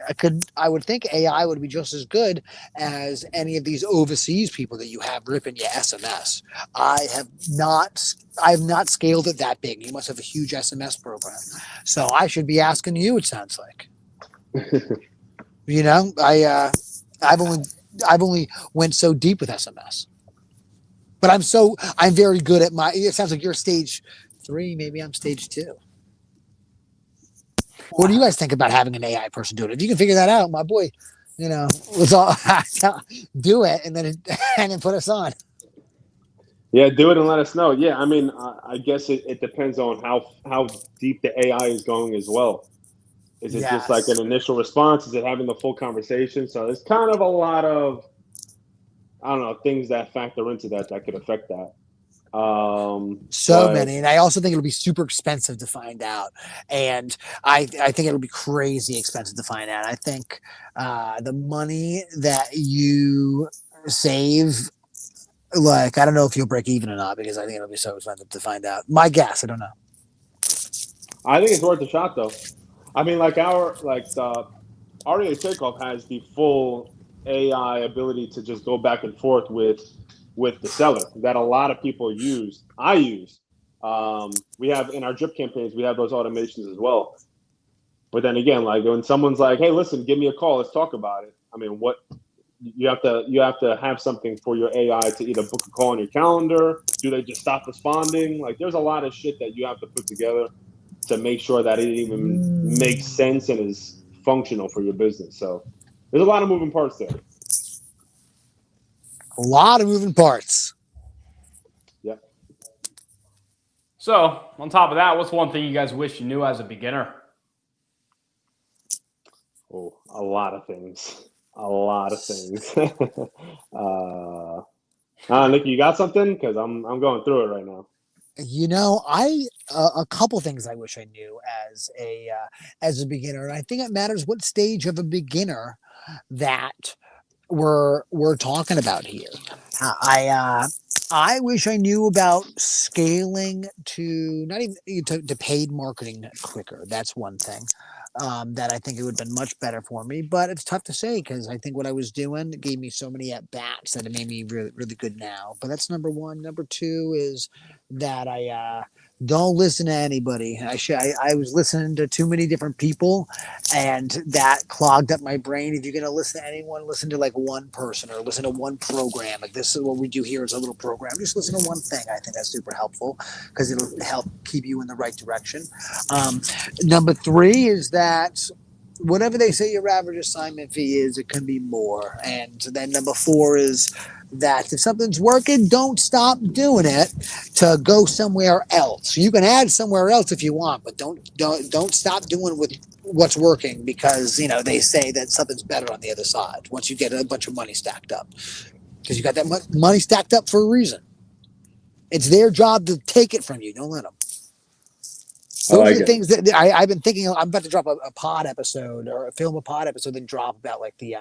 would think AI would be just as good as any of these overseas people that you have ripping your SMS. I have not scaled it that big. You must have a huge SMS program, so I should be asking you. It sounds like, I've only went so deep with SMS, but I'm very good at it sounds like you're stage 3, maybe I'm stage 2. What do you guys think about having an AI person do it? If you can figure that out, my boy, let's all do it and then put us on. Yeah, do it and let us know. Yeah, I mean, I guess it depends on how deep the AI is going as well. Is it just like an initial response? Is it having the full conversation? So there's kind of a lot of, I don't know, things that factor into that could affect that. Many, and I also think it'll be super expensive to find out, and I think it'll be crazy expensive to find out. I think the money that you save, like, I don't know if you'll break even or not because I think it'll be so expensive to find out. My guess, I don't know. I think it's worth a shot though. I mean, like the REA Takeoff has the full AI ability to just go back and forth with the seller that a lot of people use. I use. We have in our drip campaigns, we have those automations as well. But then again, like when someone's like, "Hey, listen, give me a call. Let's talk about it." I mean, what you have to have something for your AI to either book a call on your calendar. Do they just stop responding? Like, there's a lot of shit that you have to put together to make sure that it even makes sense and is functional for your business. So there's a lot of moving parts there. A lot of moving parts. Yeah. So, on top of that, what's one thing you guys wish you knew as a beginner? Oh, a lot of things. Nick, you got something? Because I'm going through it right now. A couple things I wish I knew as a beginner. And I think it matters what stage of a beginner that we're talking about here. I wish I knew about scaling to not even to paid marketing quicker. That's one thing that I think it would have been much better for me. But it's tough to say because I think what I was doing gave me so many at bats that it made me really really good now. But that's number one. Number two is that I don't listen to anybody. I was listening to too many different people and that clogged up my brain. If you're going to listen to anyone, listen to like one person or listen to one program. Like this is what we do here is a little program. Just listen to one thing. I think that's super helpful because it'll help keep you in the right direction. Number three is that whatever they say your average assignment fee is, it can be more. And then number four is that if something's working, don't stop doing it to go somewhere else. You can add somewhere else if you want, but don't stop doing with what's working because they say that something's better on the other side once you get a bunch of money stacked up because you got that money stacked up for a reason. It's their job to take it from you. Don't let them. Those are the things that I've been thinking. I'm about to drop a pod episode or film a pod episode and drop about like the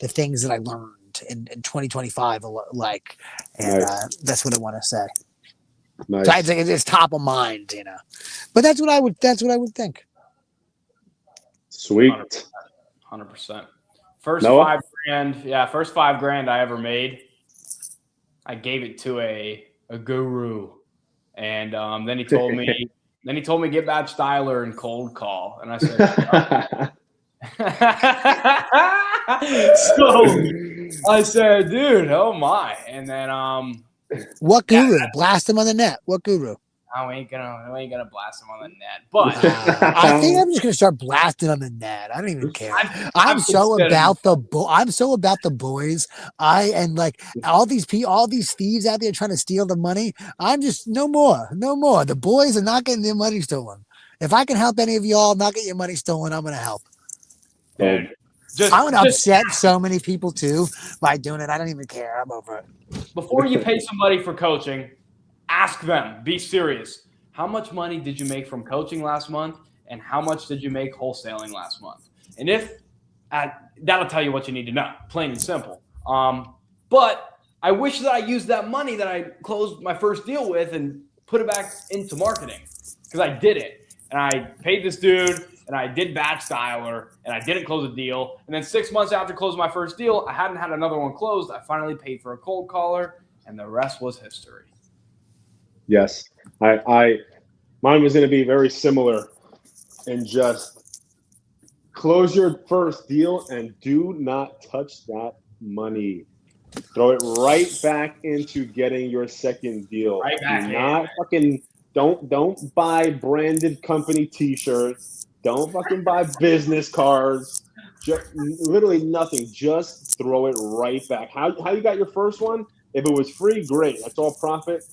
things that I learned in 2025. Like, and Nice. that's what I want to say. Nice. So I think it's top of mind, But that's what I would think. Sweet. 100%. First Noah? $5,000. Yeah, first $5,000 I ever made. I gave it to a guru, and then he told me. Then he told me get Batch Styler and cold call, and I said, so I said, dude, oh my, and then what guru? Blast him on the net. What guru? I ain't gonna blast him on the net, but I think I'm just gonna start blasting on the net. I don't even care. I'm so about the boys. And like all these thieves out there trying to steal the money. I'm just no more. The boys are not getting their money stolen. If I can help any of y'all not get your money stolen, I'm gonna help. Dude, I'm gonna upset so many people too by doing it. I don't even care. I'm over it. Before you pay somebody for coaching, ask them, be serious. How much money did you make from coaching last month? And how much did you make wholesaling last month? And that'll tell you what you need to know, plain and simple. But I wish that I used that money that I closed my first deal with and put it back into marketing because I did it. And I paid this dude and I did Batch Styler and I didn't close a deal. And then 6 months after closing my first deal, I hadn't had another one closed. I finally paid for a cold caller and the rest was history. Yes, mine was going to be very similar, and just close your first deal and do not touch that money. Throw it right back into getting your second deal. Right back. Don't buy branded company T-shirts. Don't fucking buy business cards. Literally nothing. Just throw it right back. How you got your first one? If it was free, great. That's all profit.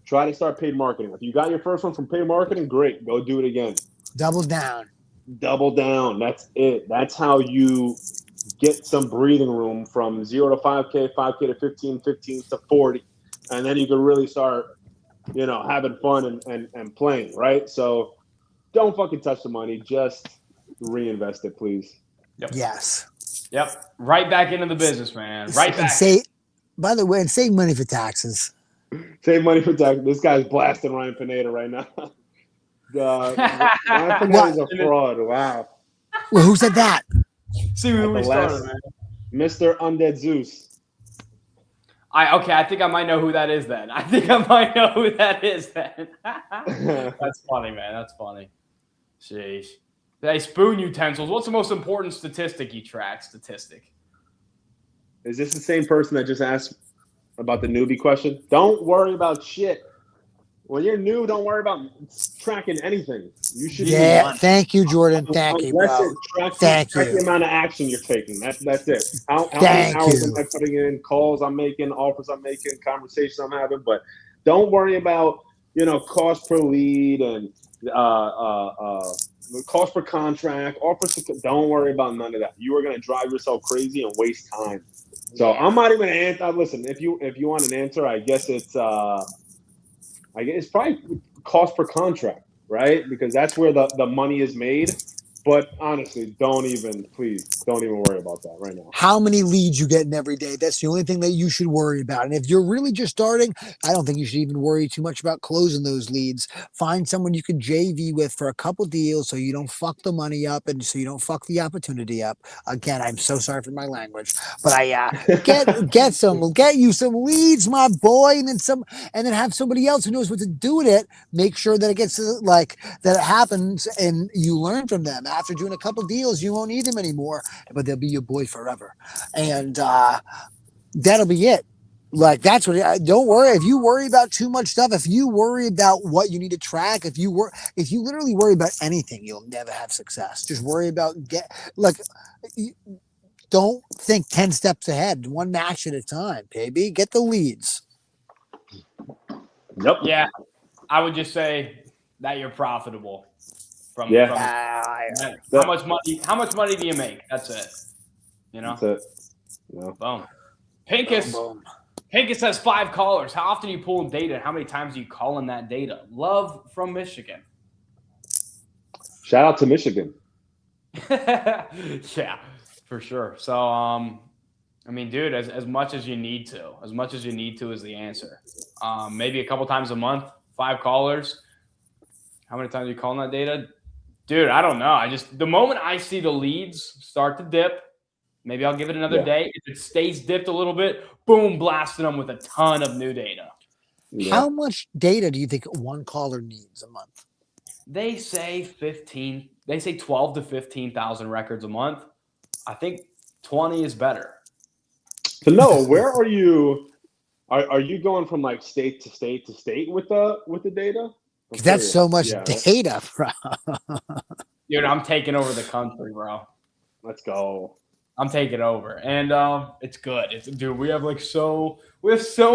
Try to start paid marketing. If you got your first one from paid marketing, great. Go do it again. Double down. That's it. That's how you get some breathing room from 0 to 5K, 5K to 15, 15 to 40. And then you can really start, having fun and playing, right? So don't fucking touch the money. Just reinvest it, please. Yep. Yes. Yep. Right back into the business, man. Right back. By the way, and save money for taxes. Save money for taxes. This guy's blasting Ryan Pineda right now. Ryan Pineda is a fraud. Wow. Well, who said that? See where we started, man. Mr. Undead Zeus. I think I might know who that is then. That's funny, man. That's funny. Sheesh. Hey, spoon utensils. What's the most important statistic you track? Is this the same person that just asked about the newbie question? Don't worry about shit. When you're new, don't worry about tracking anything. You should. Yeah. Thank you, Jordan. Thank you, bro. Track the amount of action you're taking. That's it. How many hours am I putting in? Calls I'm making, offers I'm making, conversations I'm having. But don't worry about cost per lead and cost per contract. Offers. Don't worry about none of that. You are going to drive yourself crazy and waste time. So I'm not even answer. Listen, if you want an answer, I guess it's probably cost per contract, right? Because that's where the money is made. But honestly, please don't even worry about that right now. How many leads you getting every day? That's the only thing that you should worry about. And if you're really just starting, I don't think you should even worry too much about closing those leads. Find someone you can JV with for a couple deals so you don't fuck the money up and so you don't fuck the opportunity up. Again, I'm so sorry for my language, but get you some leads, my boy, and then have somebody else who knows what to do with it. Make sure that it gets that it happens and you learn from them. After doing a couple deals, you won't need them anymore, but they'll be your boy forever. And that'll be it. Like that's what. Don't worry if you worry about too much stuff. If you worry about what you need to track, if you literally worry about anything, you'll never have success. Just worry about don't think 10 steps ahead. One match at a time, baby. Get the leads. Yep. Yeah, I would just say that you're profitable. How much money do you make? That's it. You know. That's it. No. Boom. Pincus has 5 callers. How often are you pulling data? And how many times are you calling that data? Love from Michigan. Shout out to Michigan. Yeah, for sure. So, I mean, dude, as much as you need to is the answer. Maybe a couple times a month, 5 callers. How many times are you calling that data? Dude, I don't know. The moment I see the leads start to dip, maybe I'll give it another day. If it stays dipped a little bit, boom, blasting them with a ton of new data. Yeah. How much data do you think one caller needs a month? They say 12 to 15,000 records a month. I think 20 is better. So Noah, where are you? Are you going from like state to state to state with the data? Because that's so much data, bro. Dude, I'm taking over the country, bro. Let's go. I'm taking over, and it's good. Dude, we have so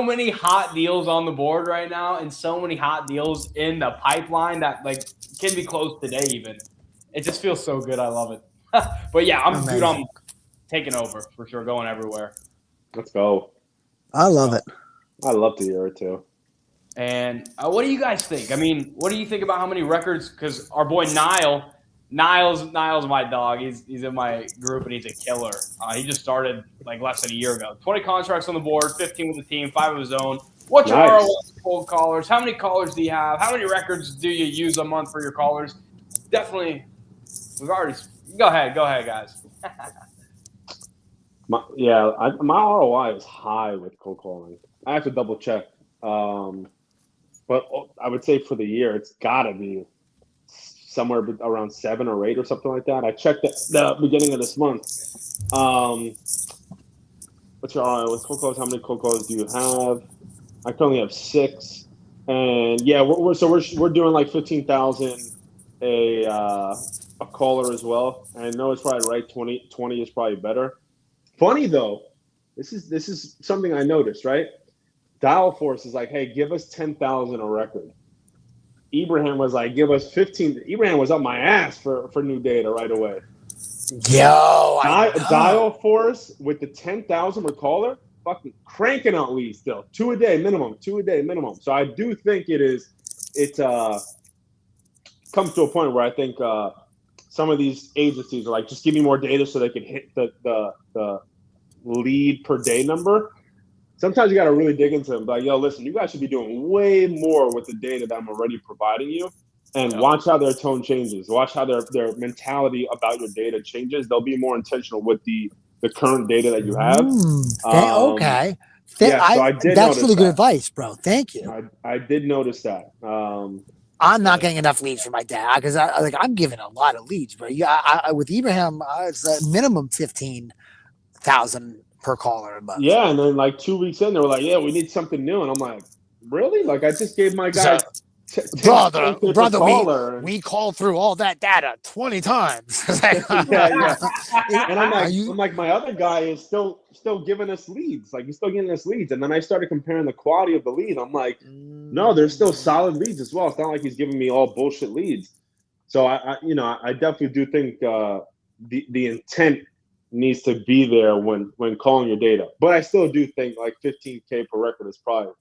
many hot deals on the board right now, and so many hot deals in the pipeline that can be closed today. Even it just feels so good. I love it. But yeah, I'm taking over for sure, going everywhere. Let's go. I love it. I love to hear it too. And what do you guys think? I mean, what do you think about how many records? Because our boy Niles my dog. He's in my group and he's a killer. He just started less than a year ago. 20 contracts on the board, 15 with the team, 5 of his own. What's your ROI cold callers? How many callers do you have? How many records do you use a month for your callers? Definitely, go ahead, guys. My ROI is high with cold calling. I have to double check. But I would say for the year, it's got to be somewhere around 7 or 8 or something like that. I checked at the beginning of this month. What's your ROI with cold calls? How many cold calls do you have? I currently have 6. And yeah, we're doing like 15,000 a caller as well. And I know it's probably right. 20 is probably better. Funny though, this is something I noticed, right? Dial Force is like, hey, give us 10,000 a record. Ibrahim was like, give us 15. Ibrahim was up my ass for new data right away. Yo, Dial Force with the 10,000 per caller, fucking cranking out leads still. 2 a day minimum. So I do think it comes to a point where I think some of these agencies are like, just give me more data so they can hit the lead per day number. Sometimes you got to really dig into them. Like, yo, listen, you guys should be doing way more with the data that I'm already providing you. And watch how their tone changes. Watch how their mentality about your data changes. They'll be more intentional with the current data that you have. Okay. So I did that's really good that. advice, bro. Thank you. I did notice that. I'm not getting enough leads for my dad because I'm giving a lot of leads, bro. Yeah, with Ibrahim, it's a minimum 15,000 per caller a month. Yeah, and then 2 weeks in, they were like, "Yeah, we need something new," and I'm like, "Really? I just gave my guy." Brother, we called through all that data 20 times. yeah. And I'm like, my other guy is still giving us leads. He's still giving us leads. And then I started comparing the quality of the lead. I'm like, no, there's still solid leads as well. It's not like he's giving me all bullshit leads. So I definitely do think the intent needs to be there when calling your data. But I still do think 15K per record is probably,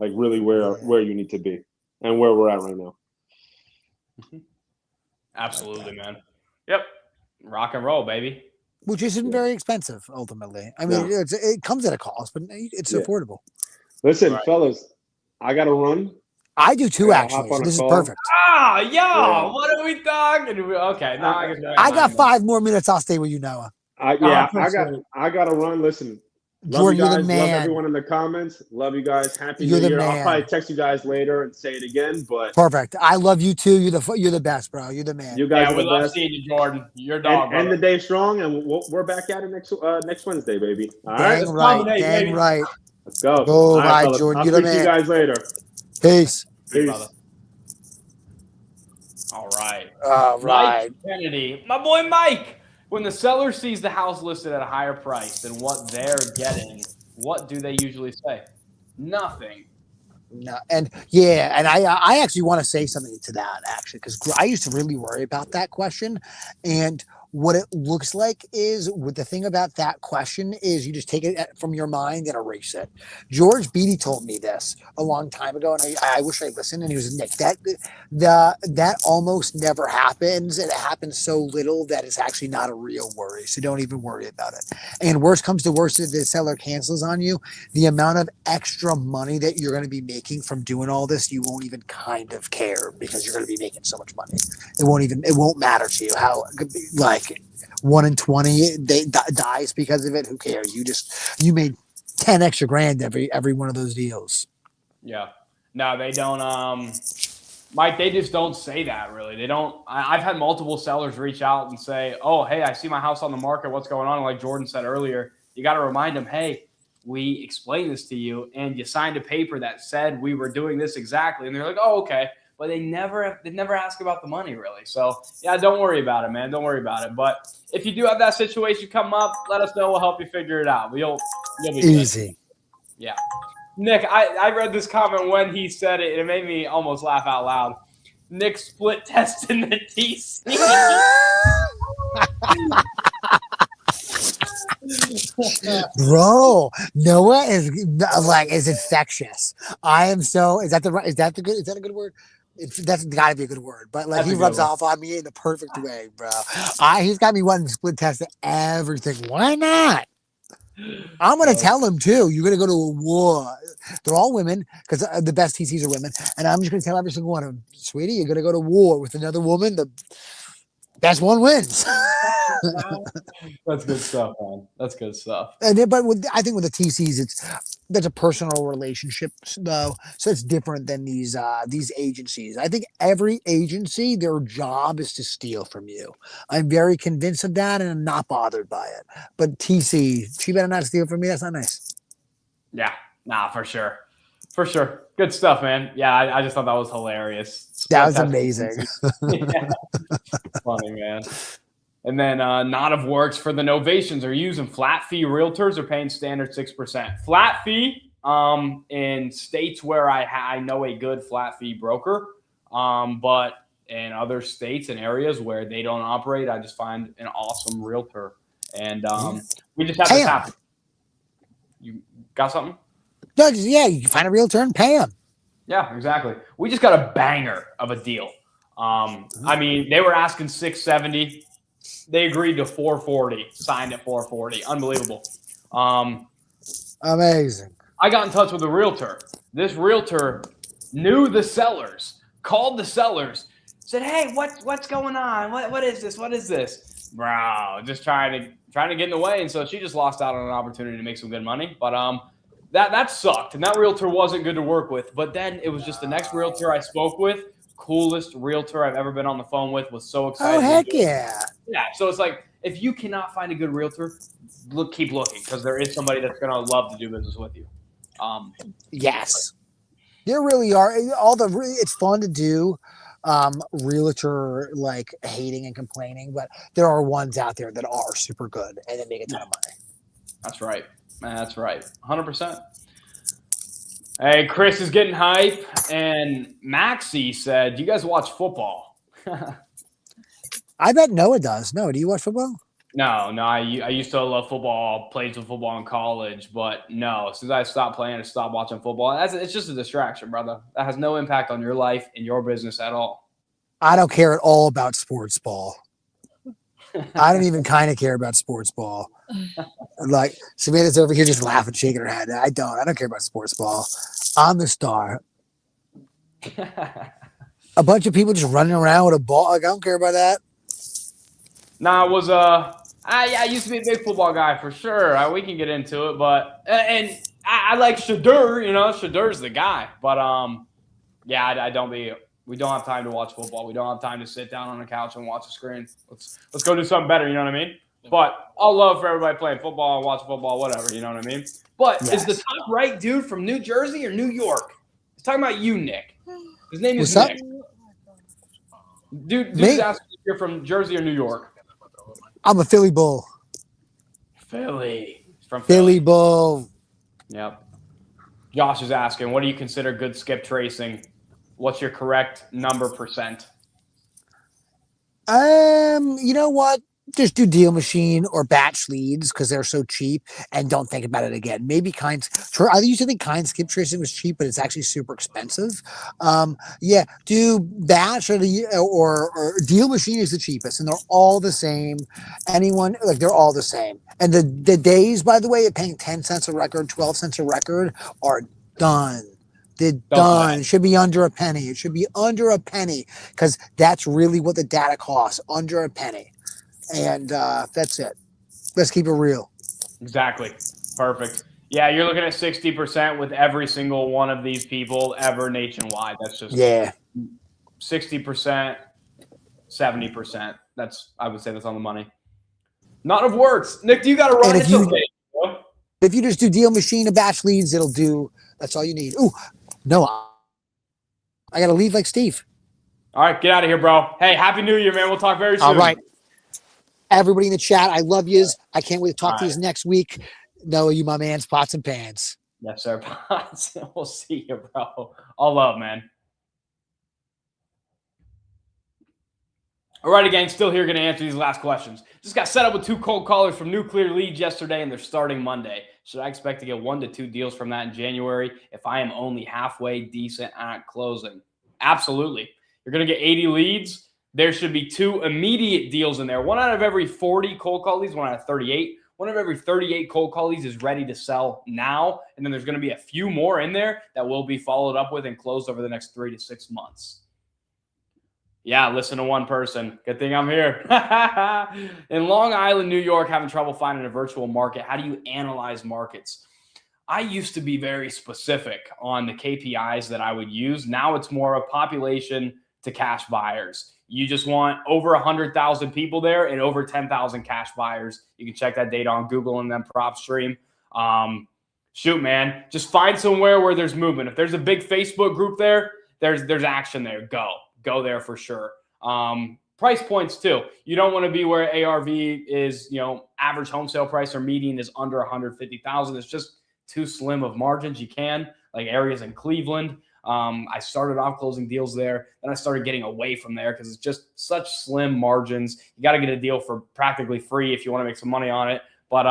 really where you need to be. and where we're at right now. Absolutely, man. Yep. Rock and roll, baby. Which isn't very expensive ultimately. I mean, No. it comes at a cost, but it's Yeah. affordable. Listen, Right. fellas, I got to run. I do too, gotta actually. hop on So a this is call. perfect. Ah, yo, Yeah. what are we talking about? Okay, now I guess I got 5 more minutes. I'll stay with you, Noah. I got to run. Listen, love Jordan, you you're the guys. Love man. everyone in the comments. Love you guys. Happy You're New the Year. I'll man. probably text you guys later and say it again, but Perfect. I love you too. You're the best, bro. You're the man. you guys Yeah, are we the love best. seeing you, Jordan. Your dog, And brother. the day strong, and we're back at it next Wednesday, baby. All right, Dang Let's right. dominate, Dang baby. right. let's go. Boom. All right, Bye, fellas. Jordan. I'll You're the speak to you man. guys later. Peace. Good Peace. brother. All right. All right. Mike Kennedy, my boy Mike. When the seller sees the house listed at a higher price than what they're getting, what do they usually say? Nothing. No, and yeah, and I actually want to say something to that actually because I used to really worry about that question, and what it looks like is with the thing about that question is you just take it from your mind and erase it. George Beatty told me this a long time ago, and I wish I listened. And he was Nick. That almost never happens, and it happens so little that it's actually not a real worry. So don't even worry about it. And worst comes to worst, if the seller cancels on you, the amount of extra money that you're going to be making from doing all this, you won't even kind of care because you're going to be making so much money. It won't matter to you how, like, 1 in 20 dies because of it. Who cares? You made 10 extra grand every one of those deals. Yeah. No, they don't. Mike, they just don't say that really. They don't. I've had multiple sellers reach out and say, "Oh, hey, I see my house on the market. What's going on?" And like Jordan said earlier, you got to remind them, "Hey, we explained this to you, and you signed a paper that said we were doing this exactly." And they're like, "Oh, okay," but they never ask about the money really. So yeah, don't worry about it, man. Don't worry about it. But if you do have that situation come up, let us know. We'll help you figure it out. You'll be good. Easy. Yeah. Nick, I read this comment when he said it, and it made me almost laugh out loud. Nick split testing the TC. Bro, Noah is infectious. I am so. Is that a good word? That's got to be a good word. But like That's he a good rubs one. off on me in the perfect way, bro. He's got me wanting to split test everything. Why not? I'm gonna tell him too. You're gonna go to a war. They're all women because the best TCs are women, and I'm just gonna tell every single one of them, sweetie, you're gonna go to war with another woman. The best one wins. That's good stuff, man. That's good stuff. And then, but I think with the TCs, that's a personal relationship though, so it's different than these agencies. I think every agency, their job is to steal from you. I'm very convinced of that, and I'm not bothered by it. But TC, she better not steal from me. That's not nice. Yeah, nah, for sure. For sure. Good stuff, man. Yeah, I just thought that was hilarious. That was Split amazing. testing. Yeah. Funny, man. And then not of works for the novations are using flat fee realtors or paying standard 6%. Flat fee in states where I know a good flat fee broker, but in other states and areas where they don't operate, I just find an awesome realtor. And we just had this happen. You got something? Yeah, you can find a realtor and pay him. Yeah, exactly. We just got a banger of a deal. I mean, they were asking 670. They agreed to 440, signed at 440. Unbelievable. Amazing. I got in touch with a realtor. This realtor knew the sellers, called the sellers, said, "Hey, what's going on? What is this? What is this?" Bro, just trying to get in the way. And so she just lost out on an opportunity to make some good money. But that sucked. And that realtor wasn't good to work with. But then it was just the next realtor I spoke with, coolest realtor I've ever been on the phone with, was so excited. Oh, heck yeah. Yeah. So it's like, if you cannot find a good realtor, keep looking, because there is somebody that's going to love to do business with you. Yes. There really are. It's fun to do realtor like hating and complaining, but there are ones out there that are super good and they make a ton of money. That's right. That's right. 100%. Hey, Chris is getting hype, and Maxie said, "Do you guys watch football?" I bet Noah does. Noah, do you watch football? No. I used to love football, played some football in college, but no, as soon as I stopped playing, I stopped watching football. It's just a distraction, brother. That has no impact on your life and your business at all. I don't care at all about sports ball. I don't even kind of care about sports ball. Like Samantha's over here just laughing, shaking her head. I don't care about sports ball. I'm the star. A bunch of people just running around with a ball. Like, I don't care about that. Nah, I was I used to be a big football guy for sure. We can get into it, but and I like Shadur. Shadur's the guy. But yeah, I don't be. We don't have time to watch football. We don't have time to sit down on a couch and watch a screen. Let's go do something better. You know what I mean? But I'll love for everybody playing football, watch football, whatever. You know what I mean? But Yes. Is the top right dude from New Jersey or New York? He's talking about you, Nick. His name is What's up? Nick. Dude's Me? asking if you're from Jersey or New York. I'm a Philly Bull. Philly. He's from Philly Bull. Yep. Josh is asking, what do you consider good skip tracing? What's your correct number percent? You know what? Just do deal machine or batch leads because they're so cheap, and don't think about it again. Maybe I used to think kind skip tracing was cheap, but it's actually super expensive. Yeah, do batch or deal machine is the cheapest, and they're all the same. They're all the same. And the days, by the way, of paying 10 cents a record, 12 cents a record are done. They're done. It should be under a penny. It should be under a penny because that's really what the data costs, under a penny. And that's it. Let's keep it real. Exactly. Perfect. Yeah, you're looking at 60% with every single one of these people ever nationwide. That's just 60%, 70%. I would say that's on the money. Not of works. Nick, do you got to run? It's okay. If you just do deal machine and batch leads, it'll do. That's all you need. Ooh, no, I got to leave like Steve. All right, get out of here, bro. Hey, Happy New Year, man. We'll talk very soon. All right. Everybody in the chat, I love yous. I can't wait to talk to you next week. Noah, you my man, pots and pans. Yes, sir. Pots. We'll see you, bro. All love, man. All right, gang, still here, going to answer these last questions. Just got set up with 2 cold callers from Nuclear Leads yesterday, and they're starting Monday. Should I expect to get 1 to 2 deals from that in January if I am only halfway decent at closing? Absolutely. You're going to get 80 leads. There should be 2 immediate deals in there. 1 out of every 40 cold call leads, 1 out of 38. 1 of every 38 cold call leads is ready to sell now. And then there's going to be a few more in there that will be followed up with and closed over the next 3 to 6 months. Yeah, listen to one person. Good thing I'm here. In Long Island, New York, having trouble finding a virtual market. How do you analyze markets? I used to be very specific on the KPIs that I would use. Now it's more of population to cash buyers. You just want over 100,000 people there and over 10,000 cash buyers. You can check that data on Google and then PropStream. Shoot, man, just find somewhere where there's movement. If there's a big Facebook group there, there's action there. Go there for sure. Price points too. You don't want to be where ARV is, average home sale price or median is under 150,000. It's just too slim of margins. You can, like areas in Cleveland. I started off closing deals there. Then I started getting away from there because it's just such slim margins. You got to get a deal for practically free if you want to make some money on it. But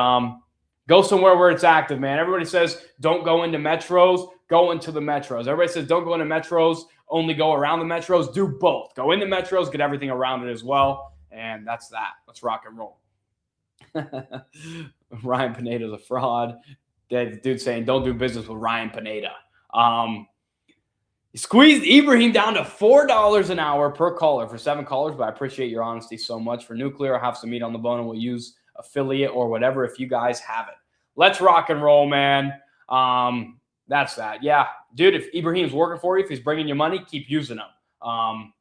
go somewhere where it's active, man. Everybody says don't go into metros. Go into the metros. Everybody says don't go into metros. Only go around the metros. Do both. Go into metros. Get everything around it as well. And that's that. Let's rock and roll. Ryan Pineda's a fraud. The dude saying don't do business with Ryan Pineda. You squeezed Ibrahim down to $4 an hour per caller for 7 callers, but I appreciate your honesty so much. For Nuclear, I'll have some meat on the bone, and we'll use affiliate or whatever if you guys have it. Let's rock and roll, man. That's that. Yeah, dude, if Ibrahim's working for you, if he's bringing you money, keep using him.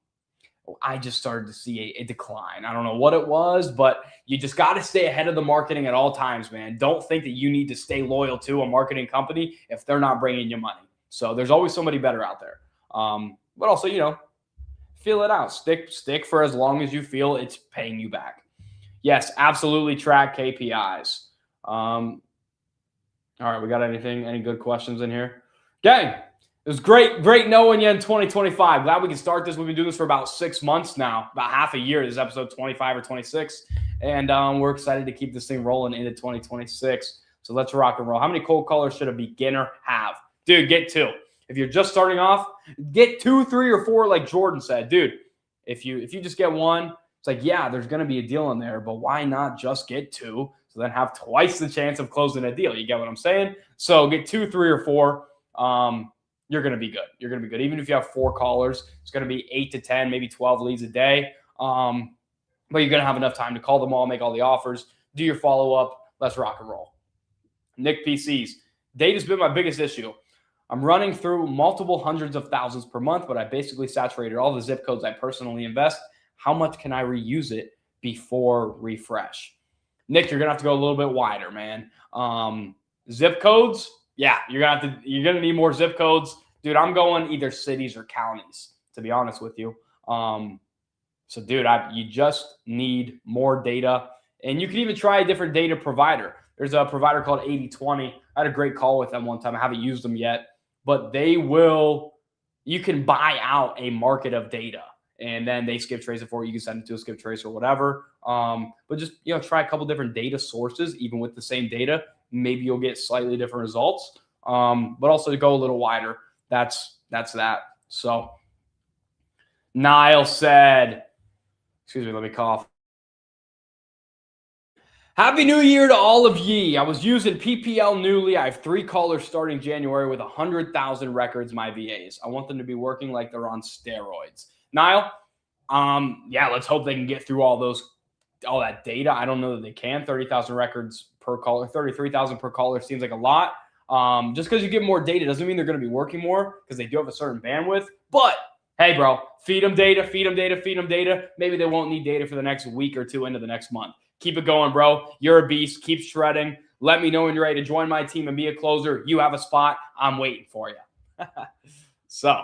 I just started to see a decline. I don't know what it was, but you just got to stay ahead of the marketing at all times, man. Don't think that you need to stay loyal to a marketing company if they're not bringing you money. So there's always somebody better out there. But also, feel it out. Stick for as long as you feel it's paying you back. Yes, absolutely track KPIs. All right, we got any good questions in here? Gang, It was great knowing you in 2025. Glad we can start this. We've been doing this for about 6 months now, about half a year. This is episode 25 or 26. And we're excited to keep this thing rolling into 2026. So let's rock and roll. How many cold callers should a beginner have? Dude, get 2. If you're just starting off, get 2, 3, or 4, like Jordan said. Dude, if you just get 1, it's like, yeah, there's going to be a deal in there, but why not just get 2? So then have twice the chance of closing a deal. You get what I'm saying? So get 2, 3, or 4. You're going to be good. You're going to be good. Even if you have 4 callers, it's going to be 8 to 10, maybe 12 leads a day. But you're going to have enough time to call them all, make all the offers, do your follow-up. Let's rock and roll. Nick PCs. Data's been my biggest issue. I'm running through multiple hundreds of thousands per month, but I basically saturated all the zip codes I personally invest. How much can I reuse it before refresh? Nick, you're going to have to go a little bit wider, man. Zip codes. Yeah, you're gonna need more zip codes. Dude, I'm going either cities or counties, to be honest with you. So dude, you just need more data. And you can even try a different data provider. There's a provider called 8020. I had a great call with them one time. I haven't used them yet, but you can buy out a market of data and then they skip trace it for you. You can send it to a skip trace or whatever. But just, try a couple different data sources, even with the same data. Maybe you'll get slightly different results, but also to go a little wider. That's that. So Niall said, excuse me, let me cough. Happy New Year to all of ye. I was using PPL newly. I have 3 callers starting January with 100,000 records, my VAs. I want them to be working like they're on steroids. Niall, yeah, let's hope they can get through all that data. I don't know that they can. 30,000 records per caller, 33,000 per caller seems like a lot. Just because you get more data doesn't mean they're going to be working more because they do have a certain bandwidth. But hey, bro, feed them data. Maybe they won't need data for the next week or 2 into the next month. Keep it going, bro. You're a beast. Keep shredding. Let me know when you're ready to join my team and be a closer. You have a spot. I'm waiting for you. So,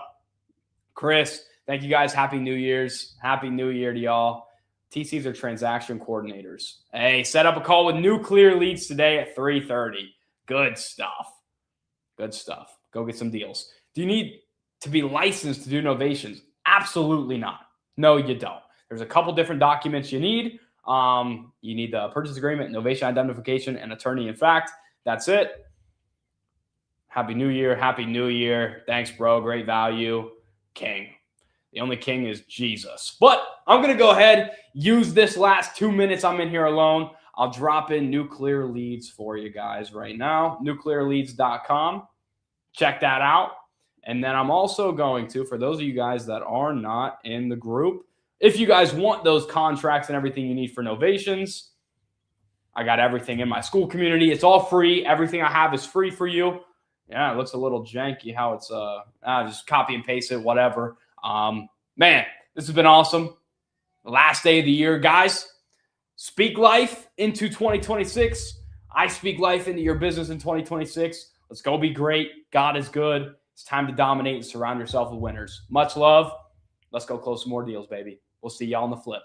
Chris, thank you guys. Happy New Year's. Happy New Year to y'all. TCs are transaction coordinators. Hey, set up a call with Nuclear Leads today at 3:30. Good stuff. Good stuff. Go get some deals. Do you need to be licensed to do novations? Absolutely not. No, you don't. There's a couple different documents you need. You need the purchase agreement, novation identification, and attorney in fact. That's it. Happy New Year. Happy New Year. Thanks, bro. Great value. King. The only king is Jesus. But I'm going to go ahead, use this last 2 minutes I'm in here alone. I'll drop in Nuclear Leads for you guys right now. Nuclearleads.com. Check that out. And then I'm also going to, for those of you guys that are not in the group, if you guys want those contracts and everything you need for novations, I got everything in my school community. It's all free. Everything I have is free for you. Yeah, it looks a little janky how it's just copy and paste it, whatever. Man, this has been awesome. The last day of the year, guys. Speak life into 2026. I speak life into your business in 2026. Let's go be great. God is good. It's time to dominate and surround yourself with winners. Much love. Let's go close some more deals, baby. We'll see y'all on the flip.